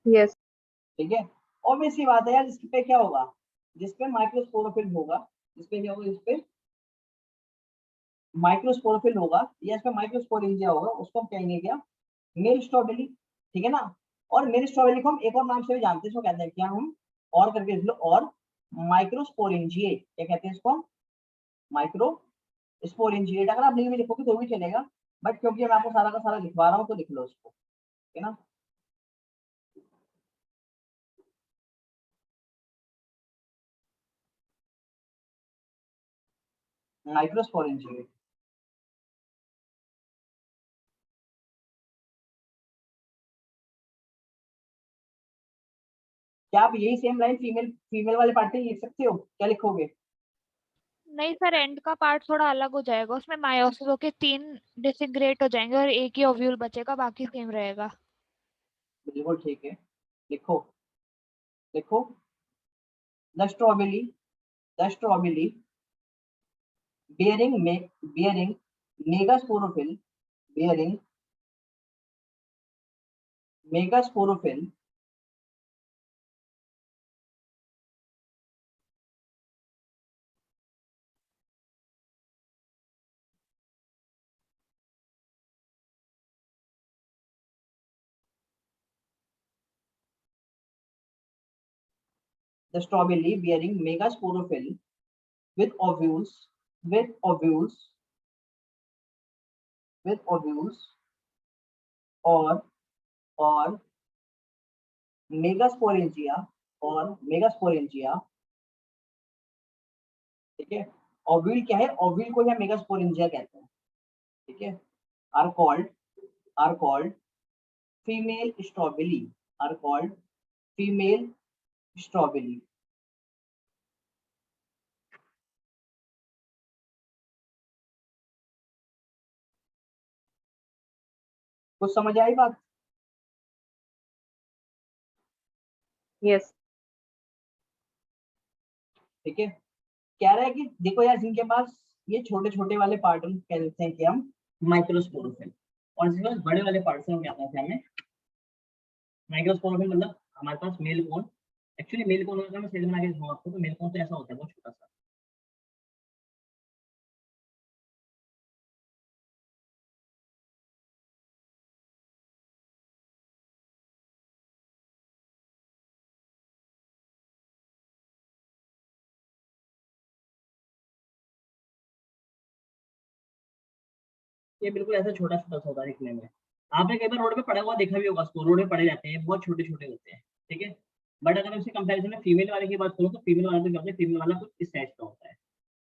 Yes. ठीक है, ऑब्वियस सी बात है यार, जिसपे क्या होगा, जिसपे माइक्रोस्पोरोफिल होगा, जिसपे क्या होगा, जिसपे माइक्रोस्पोरोफिल होगा या इसमें माइक्रोस्पोरेंजिया होगा, उसको हम कहेंगे क्या, मेल स्ट्रॉबेरी। ठीक है ना? और मेल स्ट्रॉबेरी को हम एक और नाम से भी जानते हैं, इसको कहते हैं क्या हम, और करके लिख लो, और माइक्रोस्पोरेंजिए, क्या कहते हैं इसको, माइक्रोस्पोरेंजिएट। अगर आप नहीं भी लिखोगे तो भी चलेगा, बट क्योंकि मैं आपको सारा का सारा लिखवा रहा हूँ तो लिख लो उसको, ठीक है ना? माइक्रोस्पोरेंजिएट। क्या आप यही सेम लाइन फीमेल फीमेल वाले पार्ट में लिख सकते हो? क्या लिखोगे? नहीं सर, एंड का पार्ट थोड़ा अलग हो जाएगा, उसमें मायोसिस होके 3 डिसइंटीग्रेट हो जाएंगे और एक ही ओव्यूल बचेगा, बाकी सेम रहेगा। बिल्कुल ठीक है, लिखो लिखो। The strawberry bearing megasporophyll bearing megasporophyll the strawberry bearing megasporophyll with ovules with ovules with ovules और मेगास्पोरेंजिया और मेगास्पोरेंजिया। ठीक है, ओव्यूल क्या है, ओव्यूल को या मेगास्पोरेंजिया कहते हैं। ठीक है, are called female strawberry are called female strawberry. कुछ समझ आई बात? Yes. ठीक है, कह रहा है कि देखो यार, जिनके पास ये छोटे छोटे वाले पार्ट हम कह देते हैं कि हम माइक्रोस्पोरोफिल, और जिनके पास बड़े वाले पार्ट से हम क्या कहते हैं, हमें माइक्रोस्पोरोफिल। मतलब हमारे पास male cone, actually male cone अगर मैं सही बना के दिखाऊं आपको तो मेल कोन तो ऐसा होता है, बहुत छोटा सा। ये बिल्कुल ऐसा छोटा छोटा सा होता है दिखने में। आपने कई बार रोड पे पड़ा हुआ देखा भी होगा, उसको रोड पे पड़े जाते हैं, बहुत छोटे छोटे होते हैं, ठीक है। बट अगर उसके कंपैरिजन में फीमेल वाले की बात करूँ तो फीमेल वाला तो क्या होता है, फीमेल वाला कुछ इस साइज का होता है,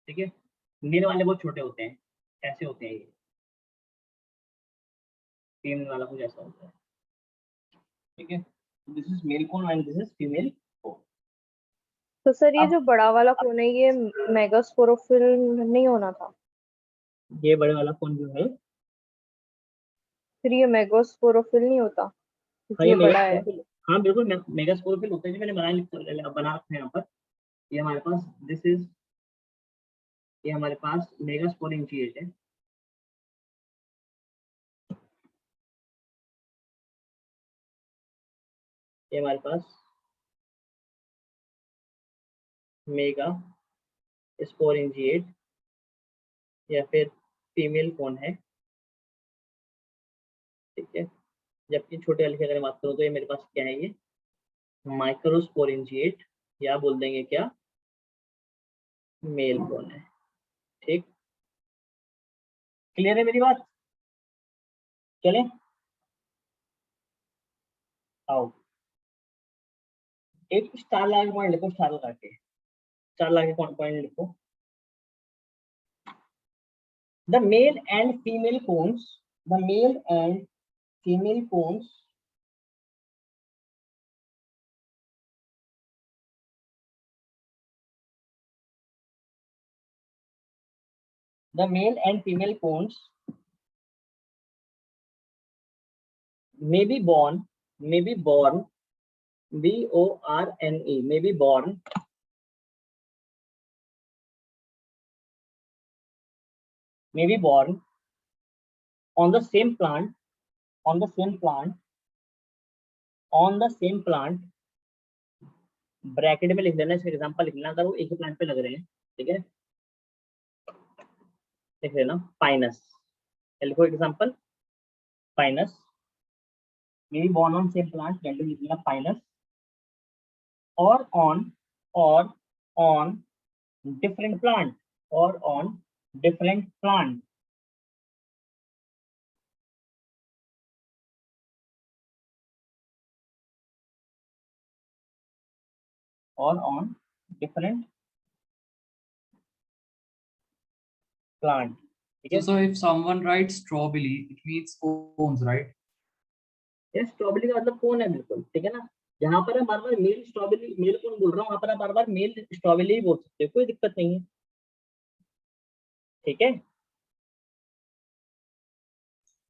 ठीक है। मेल वाले बहुत छोटे होते हैं, ऐसे होते हैं ये, फीमेल वाला कुछ ऐसा होता है, ठीक है। This is male cone and this is female cone. तो सर ये अब जो बड़ा वाला कोन है ये मेगास्पोरोफिल नहीं होना था? ये बड़े वाला कोन जो है, फिर ये मेगास्पोरोफिल नहीं होता हाँ क्योंकि ये ये बड़ा है। मेगास्पोरोफिल, हाँ बिल्कुल मेगास्पोरोफिल होता है, जो मैंने बना रखा है यहाँ पर। ये हमारे पास दिस इज, ये हमारे पास मेगास्पोरेंशिएट है, ये हमारे पास मेगा स्पोरेंजिएट या फिर फीमेल कौन है, ठीक है। जबकि छोटे वाले की अगर मैं बात करूँ तो ये मेरे पास क्या है, ये माइक्रोस्पोरेंजिएट, या बोल देंगे क्या, मेल कौन है, ठीक। क्लियर है मेरी बात? चलें, आओ एक स्टार लगा के पॉइंट लिखो, स्टार लगा के, स्टार लगा के पॉइंट लिखो। The male and female cones, the male and female cones the male and female cones may be born B-O-R-N-E, may be born on the same plant, on the same plant, on the same plant, bracket में लिख देना, इसका example लिख लेना अगर वो एक ही plant पे लग रहे हैं, ठीक है। लिख लेना पाइनस, लिखो example Pinus, may be born on same plant, random लिख लेना पाइनस, और on different plant, or on different plant, or on different plant, ठीक है। So if someone writes strawberry, it means cones, right? ये strawberry का मतलब कौन है, बिल्कुल ठीक है ना। जहां पर मैं बार बार मेल स्ट्रॉबेरी मेल कौन बोल रहा हूँ, वहां पर आप बार बार मेल स्ट्रॉबेरी ही बोल सकते हो, कोई दिक्कत नहीं है, ठीक है।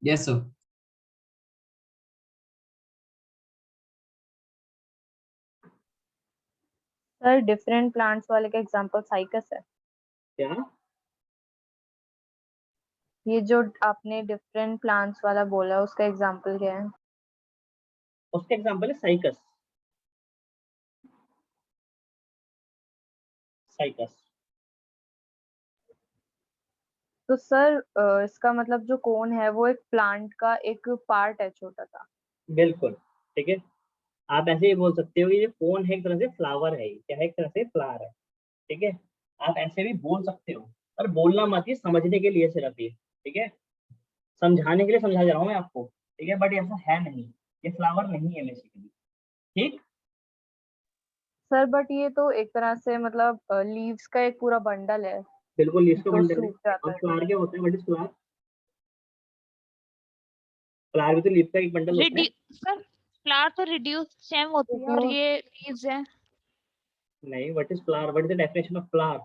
Yes, sir. Sir different plants वाले का एग्जांपल साइकस है। क्या? ये जो आपने डिफरेंट प्लांट्स वाला बोला उसका एग्जांपल क्या है? उसका एग्जांपल है साइकस, साइकस। तो सर इसका मतलब जो कोन है वो एक प्लांट का एक पार्ट है छोटा सा। बिल्कुल ठीक है, आप ऐसे ही बोल सकते हो कि ये कौन है, एक तरह से फ्लावर है, क्या है, एक तरह से फ्लावर है, ठीक है। आप ऐसे भी बोल सकते हो, पर बोलना मत, ये समझने के लिए सिर्फ ये, ठीक है, समझाने के लिए समझा जा रहा हूँ मैं आपको, ठीक है। बट ऐसा है नहीं, ये फ्लावर नहीं है बेसिकली, ठीक। सर बट ये तो एक तरह से मतलब लीव्स का एक पूरा बंडल है बिल्कुल इसका जो बंडल है। सूख जाता अब है। फ्लावर क्या होता है, व्हाट इज फ्लावर? फ्लावर भी तो लीफ का एक बंडल होता है। सर फ्लावर तो रिड्यूस स्टेम होती है और ये लीव्स है। नहीं, what is flower, what is the definition of flower?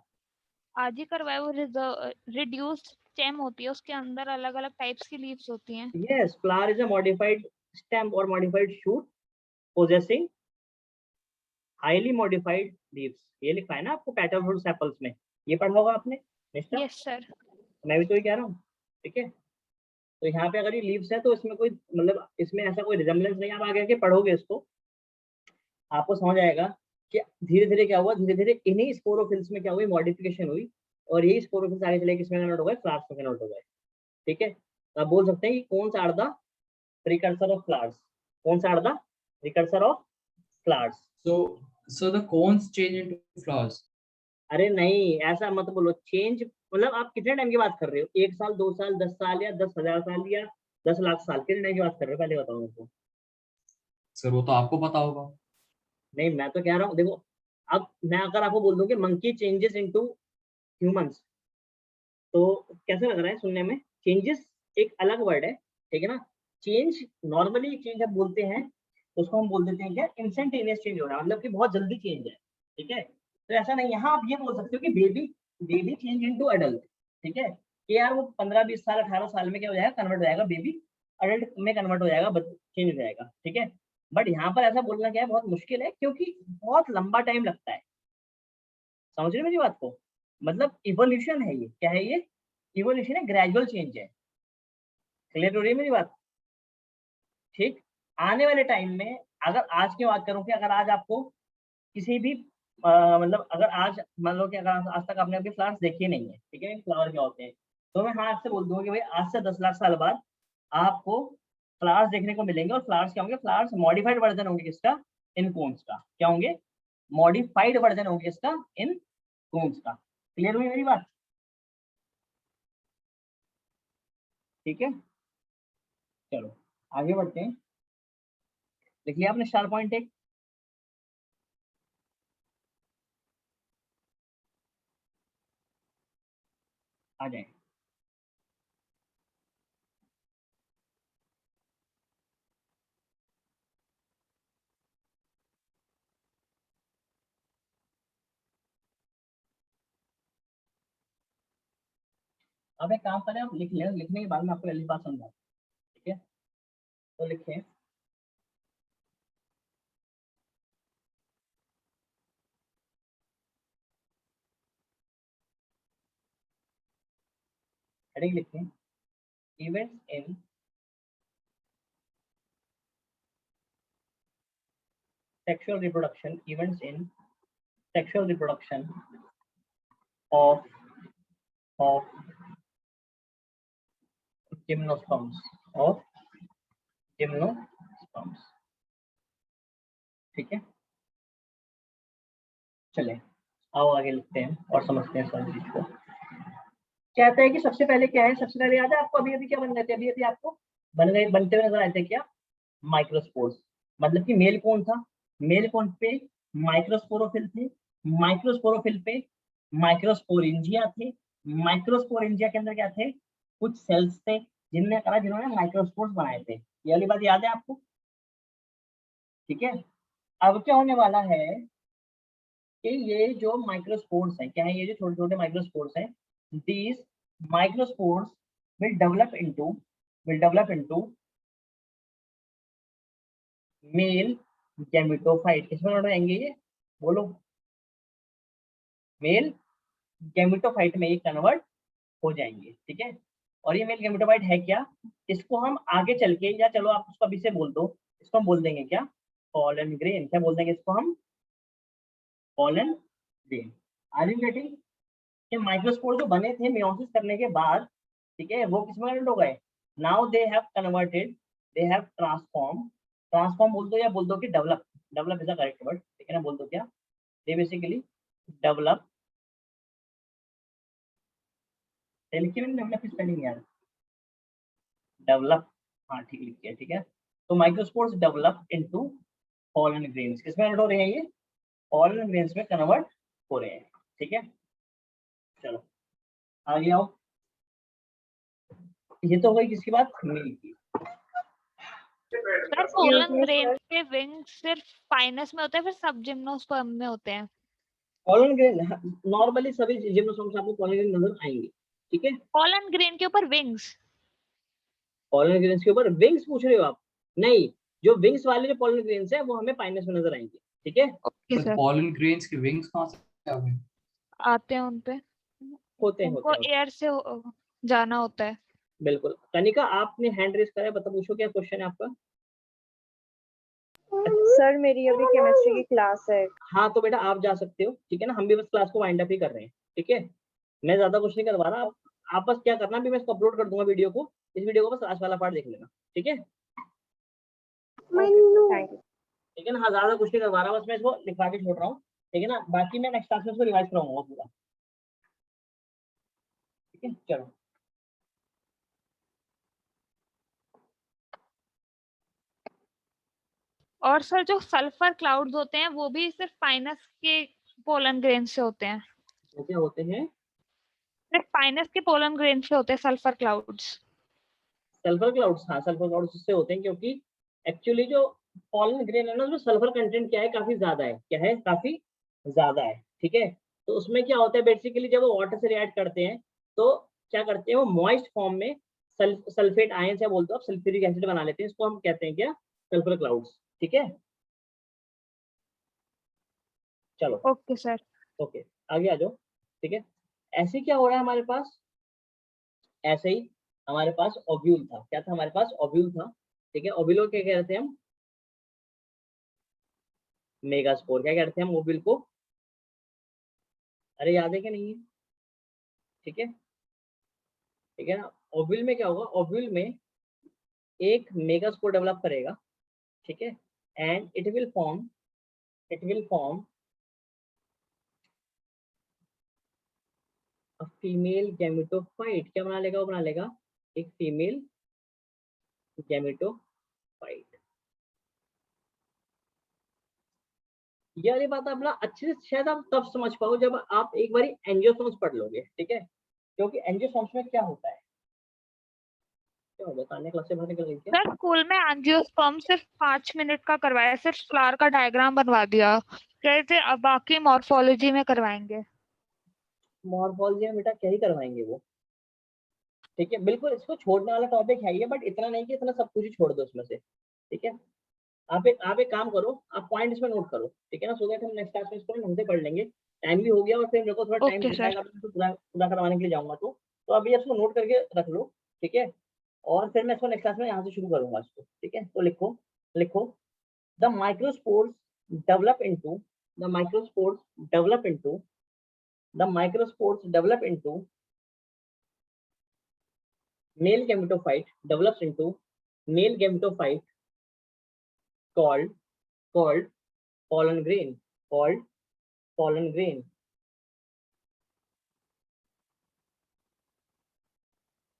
आज ही करवाया वो रिड्यूस स्टेम होती है, उसके अंदर अलग अलग टाइप्स की लीव्स होती हैं। Yes, flower is a modified stem और modified shoot possessing highly modified leaves, ये लिखा है ना आपको पेटल फ्रूट सेपल्स में, ये पढ़ा होगा आपने मिस्टर। Yes sir. मैं भी तो ये कह रहा हूँ, ठीक है। तो यहाँ पे अगर ये लीव्स है तो इसमें कोई मतलब इसमें ऐसा कोई रिजेम्बलेंस नहीं, आप आगे के पढ़ोगे इसको आपको समझ आएगा कि धीरे धीरे क्या हुआ, धीरे धीरे इन्हीं स्पोरोफिल्स में क्या हुई, मॉडिफिकेशन हुई, और यही स्पोरोफिल्स आगे चले किसमें कन्वर्ट हो गए, फ्लावर्स में कन्वर्ट हो गए, ठीक है। तो आप बोल सकते हैं कि कौन सा are the precursor of flowers, कौन सा are the precursor of flowers. So the cones change into flowers. अरे नहीं, ऐसा मत बोलो, चेंज मतलब आप कितने टाइम की बात कर रहे हो, 1 साल, 2 साल, 10 साल या 10,000 साल या 10 लाख साल, कितने टाइम की बात कर रहे हो पहले बताओ मेरे को। सर वो तो आपको पता होगा। नहीं मैं तो कह रहा हूँ देखो, अब मैं अगर आपको बोल दूं कि मंकी चेंजेस इनटू ह्यूमंस, तो कैसा लग रहा है सुनने में। चेंजेस एक अलग वर्ड है, ठीक है ना। चेंज नॉर्मली चेंज जब बोलते हैं तो उसको हम बोल देते हैं क्या, इंस्टेंटेनियस चेंज हो रहा है, मतलब कि बहुत जल्दी चेंज है, ठीक है। तो ऐसा नहीं, यहाँ आप ये बोल सकते हो कि baby baby change into adult, ठीक है, कि यार वो 15-20 साल 18 साल में क्या हो जाएगा, कन्वर्ट हो जाएगा, बेबी अडल्ट में कन्वर्ट हो जाएगा, चेंज हो जाएगा, ठीक है। बट यहाँ पर ऐसा बोलना क्या है, बहुत मुश्किल है, क्योंकि बहुत लंबा टाइम लगता है। समझ रहे हो मेरी बात को, मतलब इवोल्यूशन है ये, क्या है ये, इवोल्यूशन है, ग्रेजुअल चेंज है। क्लियर हो रही है मेरी बात, ठीक। आने वाले टाइम में अगर आज की बात करूं कि अगर आज आपको किसी भी मतलब अगर आज मान लो कि अगर आज तक आपने अभी फ्लावर्स देखे नहीं है, ठीक है, फ्लावर क्या होते हैं, तो मैं हाँ आपसे बोल दूंगा कि भाई आज से 10 लाख साल बाद आपको फ्लावर्स देखने को मिलेंगे। और फ्लावर्स क्या होंगे, फ्लावर्स मॉडिफाइड वर्जन होंगे किसका, इन कोन्स का, क्या होंगे, मॉडिफाइड वर्जन होंगे किसका, इन कोन्स का। क्लियर हुई मेरी बात, ठीक है। चलो आगे बढ़ते हैं, लिख लिया आपने स्टार पॉइंट एक। आ जाए, अब एक काम करें, आप लिख लें, लिखने के बाद में आपको पहली बात समझा, ठीक है। तो लिखें, हेडिंग लिखें, events in sexual reproduction, events in sexual reproduction of of gymnosperms, of gymnosperms, ठीक है। चले आओ आगे लिखते हैं और समझते हैं सारी चीज को। कहता है कि सबसे पहले क्या है, सबसे पहले याद है आपको, अभी अभी क्या बन रहे थे, अभी अभी आपको बनते हुए नजर आए थे क्या, माइक्रोस्पोर्स। मतलब कि मेल कौन था, मेल कौन पे माइक्रोस्पोरोफिल थे, माइक्रोस्पोरोफिल पे माइक्रोस्पोरेंजिया थे, माइक्रोस्पोरेंजिया के अंदर क्या थे, कुछ सेल्स थे जिनने कहा, जिन्होंने माइक्रोस्पोर्स बनाए थे। ये वाली बात याद है आपको, ठीक है। अब क्या होने वाला है कि ये जो माइक्रोस्पोर्स हैं, क्या है, ये जो छोटे छोटे माइक्रोस्पोर्स हैं, these microspores will develop into male gametophyte. किसमें कन्वर्ट होंगे ये, बोलो, मेल गैमेटोफाइट में ये कन्वर्ट हो जाएंगे, ठीक है। और ये मेल गैमेटोफाइट है क्या, इसको हम आगे चल के, या चलो आप उसको अभी से बोल दो, इसको हम बोल देंगे क्या, पॉलन ग्रेन। क्या बोल देंगे इसको हम, pollen grain. Are you getting, कि माइक्रोस्पोर जो बने थे मेयोसिस करने के बाद, ठीक है, वो किसमें कन्वर्ट हो गए, now they have converted, they have transform, transform बोल दो या बोल दो कि develop, develop is the correct word, ठीक है ना, बोल दो क्या, दे बेसिकली डेवलप, लिखिए मैंने डेवलप की स्पेलिंग यार, डेवलप, हाँ ठीक लिखिए, ठीक है। तो microspores develop into pollen grains, किसमें कन्वर्ट हो रहे हैं ये, पॉलन ग्रेन्स में कन्वर्ट हो रहे हैं, ठीक है। चलो आगे आओ, ये तो हो गई किसकी बात, मेल की। सर पोलन ग्रेन के विंग्स सिर्फ फाइनस में होते हैं, फिर सब जिम्नोस्पर्म में होते हैं। पॉलन ग्रेन नॉर्मली सभी जिम्नोस्पर्म्स आपको पॉलन ग्रेन नजर आएंगे, ठीक है। पोलन ग्रेन के ऊपर विंग्स, पॉलन ग्रेन्स के ऊपर विंग्स पूछ रहे हो आप, नहीं, जो विंग्स वाले जो पॉलन ग्रेन्स है वो हमें पाइनस में नजर आएंगे, ठीक है। Okay sir sir, pollen grains के विंग्स कहाँ से आ गए? आते हैं उन पे, होते हैं उनको एयर से जाना होता है। बिल्कुल। कनिका आपने हैंड रेस करा है, बता पूछो क्या क्वेश्चन है आपका। सर मेरी अभी केमिस्ट्री की क्लास है। हाँ तो बेटा आप जा सकते हो, ठीक है ना, हम भी बस क्लास को वाइंड अप ही कर रहे हैं, ठीक है। मैं ज्यादा कुछ नहीं करवा रहा, आप बस क्या करना, भी मैं इसको अपलोड कर दूंगा वीडियो को, इस वीडियो को बस आज वाला पार्ट देख लेना, ठीक है, थैंक यू। ठीक है ना। हाँ ज्यादा कुछ नहीं करवा रहा, बस मैं इसको लिखवा के छोड़ रहा हूँ, ठीक है ना। बाकी मैं नेक्स्ट क्लास में इसको रिवाइज कराऊंगा पूरा। ठीक है, चलो और सर जो सल्फर क्लाउड्स होते हैं वो भी सिर्फ पाइनस के पोलन ग्रेन से होते हैं? वो क्या होते हैं? सिर्फ पाइनस के पोलन ग्रेन से होते हैं सल्फर क्लाउड्स? सल्फर क्लाउड्स, हाँ सल्फर क्लाउड्स इससे होते हैं क्योंकि एक्चुअली जो पॉलन ग्रेन है ना, उसमें सल्फर कंटेंट क्या है, काफी ज्यादा है। क्या है? काफी ज्यादा है। ठीक है, तो उसमें क्या होता है बेसिकली, जब वो वाटर से रिएक्ट करते हैं तो क्या करते हैं, वो मॉइस्ट फॉर्म में सल्फेट आयन या बोलते हो आप सल्फ्यूरिक एसिड बना लेते हैं। इसको हम कहते हैं क्या? Sulphur clouds. ठीक है, चलो ओके सर। ओके, आगे आ जाओ। ठीक है, ऐसे क्या हो रहा है हमारे पास, ऐसे ही हमारे पास ओव्यूल था। क्या था हमारे पास? ओव्यूल था। ठीक है, ओव्यूल को क्या कहते हैं हम? मेगास्पोर। क्या कहते हैं हम ओव्यूल को? अरे याद है कि नहीं है? ठीक है, ठीक है ना। ओव्यूल में क्या होगा? ओव्यूल में एक मेगास्पोर डेवलप करेगा। ठीक है, and it will form a female gametophyte. क्या बना लेगा? वो बना लेगा एक फीमेल गैमेटोफाइट। ये वाली बात आप ना अच्छे से शायद आप तब समझ पाओ जब आप एक बारी एंजियोस्पर्म्स पढ़ लोगे। ठीक है, क्योंकि एंजियोस्पर्म्स में क्या होता है, क्या होता है, क्लास से बाहर निकल गई क्या? सर स्कूल में एंजियोस्पर्म सिर्फ 5 मिनट का करवाया, सिर्फ फ्लावर का डायग्राम बनवा दिया। कैसे अब बाकी मॉर्फोलॉजी में करवाएंगे? मॉर्फोलॉजी में बेटा क्या ही करवाएंगे वो। ठीक है, बिल्कुल इसको छोड़ने वाला टॉपिक है ये, बट इतना नहीं कि इतना सब कुछ ही छोड़ दो उसमें से। ठीक है, आप एक काम करो, आप पॉइंट इसमें नोट करो। ठीक है ना, सो दैट हम नेक्स्ट क्लास में इसको ढंग से पढ़ लेंगे। टाइम भी हो गया और फिर मेरे को थोड़ा टाइम ओके मिल सर। जाएगा, मैं इसको पूरा पूरा करवाने के लिए जाऊंगा। तो अभी इसको नोट करके रख लो। ठीक है, और फिर मैं इसको नेक्स्ट क्लास में यहाँ से शुरू करूंगा इसको। ठीक है, तो लिखो, लिखो the microspores develop into the microspores develop into the microspores develop into male gametophyte develops into male gametophyte called pollen grain.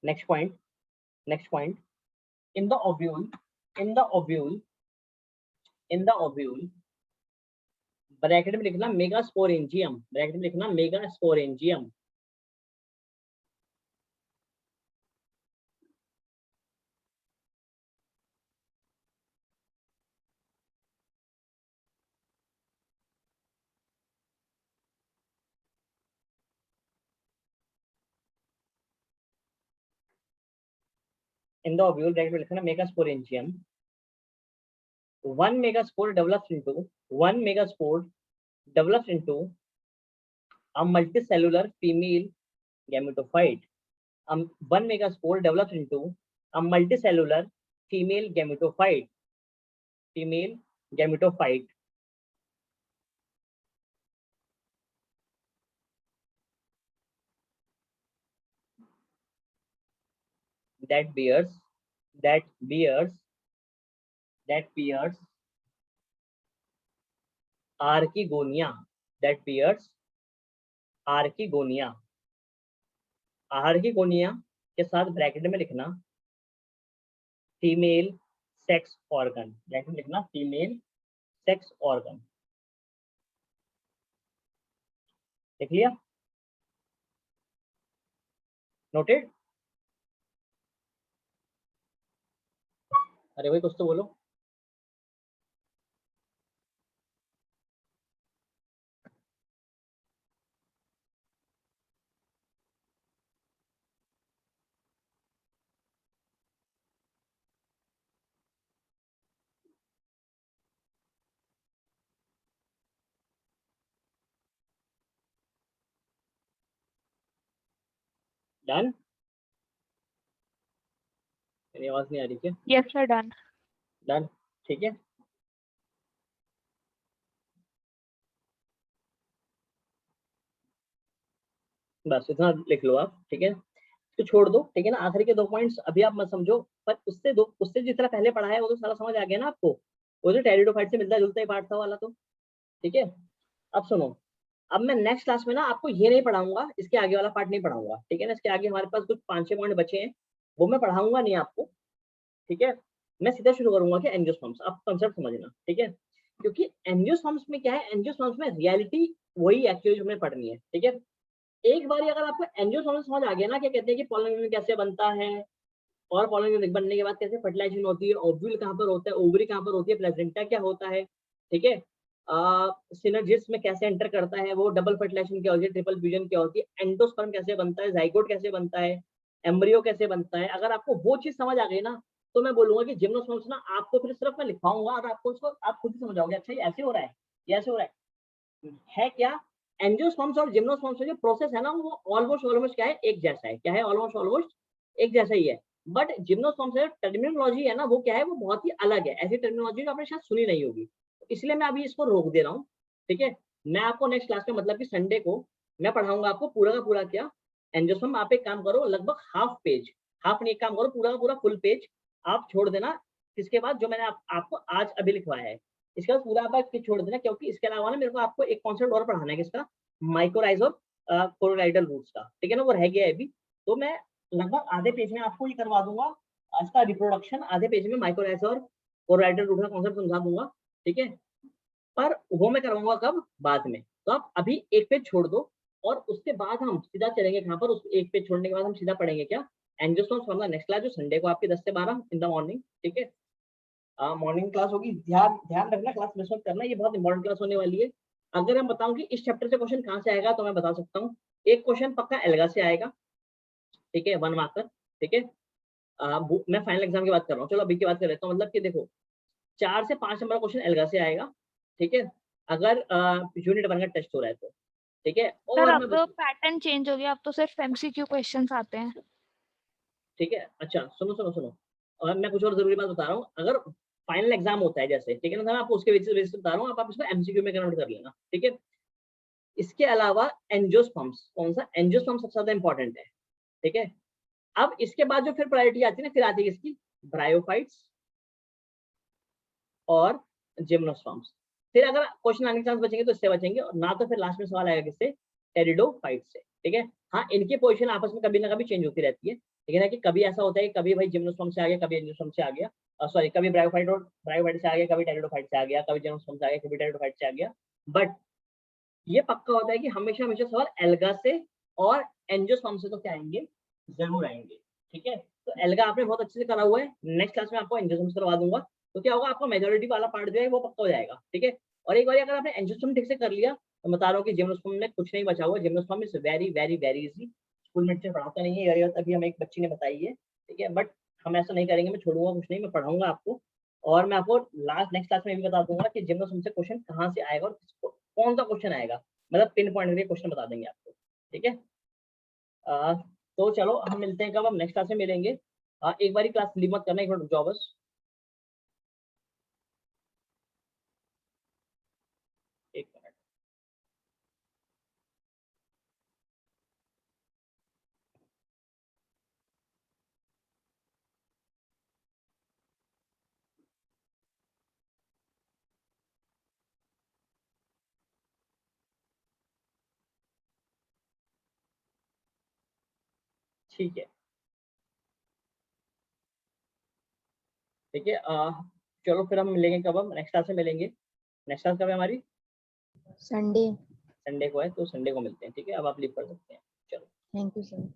Next point, in the ovule in the ovule in the ovule bracket में लिखना megasporangium, bracket में लिखना megasporangium. In the ovule bracket में लिखना megasporangium. one megaspore develops into a multicellular female gametophyte. One megaspore develops into a multicellular female gametophyte. that bears archegonia. Archegonia के साथ bracket में लिखना फीमेल सेक्स ऑर्गन, ब्रैकेट में लिखना female sex organ. लिख लिया? नोटेड? अरे भाई कुछ तो बोलो। डन? मेरी आवाज नहीं आ रही क्या? Yes sir, done. डन, ठीक है। बस इतना लिख लो आप। ठीक है, तो छोड़ दो। ठीक है ना, आखिरी के 2 पॉइंट्स अभी आप मत समझो, पर उससे जितना पहले पढ़ा है वो तो सारा समझ आ गया ना आपको। वो जो टेरिडोफाइट से मिलता जुलता ही पार्ट था वाला तो। ठीक है, अब सुनो, अब मैं नेक्स्ट क्लास में ना आपको ये नहीं पढ़ाऊंगा, इसके आगे वाला पार्ट नहीं पढ़ाऊंगा, ठीक है ना। इसके आगे हमारे पास कुछ 5-6 पॉइंट बचे हैं, वो मैं पढ़ाऊंगा नहीं आपको, ठीक है। मैं सीधा शुरू करूंगा कि एंजियोस्पर्म्स, आप कॉन्सेप्ट समझना, ठीक है। क्योंकि एंजियोस्पर्म्स में क्या है, एंजियोस्पर्म्स में रियलिटी वही एक्चुअली हमें पढ़नी है, ठीक है। एक बार अगर आपको एंजियोस्पर्म्स समझ आ गया ना, क्या कहते हैं कि पॉलन ग्रैन्यूल कैसे बनता है, और पॉलन ग्रैन्यूल बनने के बाद कैसे फर्टिलाइजेशन होती है, ओव्यूल कहाँ पर होता है, ओवरी कहाँ पर होती है, प्लेसेंटा क्या होता है, ठीक है। सिनर्जिस में कैसे एंटर करता है, वो डबल फर्टिलाइजेशन क्या होती है, ट्रिपल फ्यूजन क्या होती है, एंडोस्पर्म कैसे बनता है, जाइगोट कैसे बनता है, एम्ब्रियो कैसे बनता है। अगर आपको वो चीज समझ आ गई ना, तो मैं बोलूंगा कि जिम्नोस्पर्म्स ना आपको फिर सिर्फ मैं लिखवाऊंगा और आपको उसको आप खुद ही समझाओगे, अच्छा ये ऐसे हो रहा है, ये ऐसे हो रहा है क्या। एंजियोस्पर्म्स और जिम्नोस्पर्म्स जो प्रोसेस है ना, वो ऑलमोस्ट क्या है, एक जैसा है, क्या है, ऑलमोस्ट एक जैसा ही है। बट जिम्नोस्पर्म्स से टर्मिनोलॉजी है ना, वो क्या है, वो बहुत ही अलग है, ऐसी टर्मिनोलॉजी जो आपने शायद सुनी नहीं होगी, इसलिए मैं अभी इसको रोक दे रहा हूँ, ठीक है। मैं आपको नेक्स्ट क्लास में, मतलब कि संडे को मैं पढ़ाऊंगा आपको पूरा का पूरा क्या एंजियोस्पर्म। आप एक काम करो, लगभग हाफ पेज, हाफ नहीं, एक काम करो, पूरा का पूरा फुल पेज आप छोड़ देना, इसके बाद जो मैंने आपको आज अभी लिखवाया है, इसके बाद पूरा आप छोड़ देना, क्योंकि इसके अलावा ना मेरे को आपको एक कॉन्सेप्ट और पढ़ाना है, किसका, माइक्रोराइज और कोरोइडल रूट्स का, ठीक है ना, वो रह गया है अभी। तो मैं लगभग आधे पेज में आपको ये करवा दूंगा, इसका रिप्रोडक्शन आधे पेज में माइक्रोराइज और कोरोइडल रूट का कॉन्सेप्ट समझा दूंगा, ठीक है। पर वो मैं करवाऊंगा कब, बाद में। तो आप अभी एक पेज छोड़ दो, और उसके बाद हम सीधा चलेंगे कहाँ पर, उस एक पेज छोड़ने के बाद हम सीधा पढ़ेंगे क्या, एंजियोस्पर्म्स फॉर्म नेक्स्ट क्लास, जो संडे को आपकी 10 से 12 इन द मॉर्निंग, ठीक है। मॉर्निंग क्लास होगी, ध्यान रखना, क्लास मिस मत करना, ये बहुत इंपॉर्टेंट क्लास होने वाली है। अगर हम बताऊं कि इस चैप्टर से क्वेश्चन कहाँ से आएगा, तो मैं बता सकता हूँ, एक क्वेश्चन पक्का एल्गा से आएगा, ठीक है, 1 मार्कर, ठीक है। मैं फाइनल एग्जाम की बात कर रहा हूँ, चलो अभी की बात कर लेता हूँ, मतलब कि देखो 4 से 5 नंबर क्वेश्चन एल्गा से आएगा, ठीक है, अगर यूनिट 1 का टेस्ट हो रहा है तो, ठीक है। सर और अब मैं तो पैटर्न चेंज हो गया, अब तो सिर्फ एमसीक्यू क्वेश्चंस आते हैं। ठीक है, अच्छा सुनो, और मैं कुछ और जरूरी बात बता रहा हूँ, अगर फाइनल एग्जाम होता है जैसे, ठीक है ना, मैं आपको उसके बेसिस पे बता रहा हूँ, आप इसको एमसीक्यू में कन्वर्ट कर लेना, ठीक है। इसके अलावा एंजियोस्पर्म्स, कौन सा एंजियोस्पर्म सबसे ज्यादा इंपॉर्टेंट है, ठीक है। अब इसके बाद जो फिर प्रायोरिटी आती है ना, फिर आती है इसकी ब्रायोफाइट्स और जिम्नोस्पर्म्स। फिर अगर क्वेश्चन आने के चांस बचेंगे तो इससे बचेंगे, और ना तो फिर लास्ट में सवाल आएगा किससे, टेरिडोफाइट से, ठीक है। हाँ, इनकी पोजीशन आपस में कभी ना कभी चेंज होती रहती है, लेकिन है कि कभी ऐसा होता है कि कभी भाई जिम्नोस्पर्म से आ गया, कभी एंजियोस्पर्म से आ गया, सॉरी कभी ब्रायोफाइट से आ गया, कभी टेरिडोफाइट से आ गया, कभी जिम्नोस्पर्म से आ गया, कभी टेरिडोफाइट से आ गया। बट ये पक्का होता है कि हमेशा हमेशा सवाल एल्गा से और एंजियोस्पर्म से तो क्या आएंगे, जरूर आएंगे, ठीक है। तो एल्गा आपने बहुत अच्छे से करा हुआ है, नेक्स्ट क्लास में आपको एंजियोस्पर्म करवा दूंगा, तो क्या होगा, आपका मेजोरिटी वाला पार्ट जो है वो पक्का हो जाएगा, ठीक है। और एक बार अगर आपने एंजियोस्पर्म ठीक से कर लिया, तो बता रहा हूँ कि जिम्नोस्पर्म में कुछ नहीं बचा हुआ, gymnosperm is very very very easy, school में पढ़ाता नहीं है, ये अभी हमें एक बच्ची ने बताई है, ठीक है। बट हम ऐसा नहीं करेंगे, मैं छोड़ूंगा कुछ नहीं, मैं पढ़ाऊंगा आपको, और मैं आपको लास्ट नेक्स्ट क्लास में भी बता दूंगा कि जिम्नोस्पर्म से क्वेश्चन कहाँ से आएगा और कौन सा क्वेश्चन आएगा, मतलब पिन पॉइंट करके क्वेश्चन बता देंगे आपको, ठीक है। तो चलो हम मिलते हैं कब, हम नेक्स्ट क्लास में मिलेंगे। एक बारी क्लास लीव मत करना, एक मिनट रुक जाओ बस, एक मिनट। ठीक है, ठीक है। चलो फिर हम मिलेंगे कब, हम नेक्स्ट क्लास में मिलेंगे, नेक्स्ट क्लास कब है हमारी, संडे। संडे को है, तो संडे को मिलते हैं, ठीक है। अब आप लीव कर सकते हैं, चलो। Thank you sir.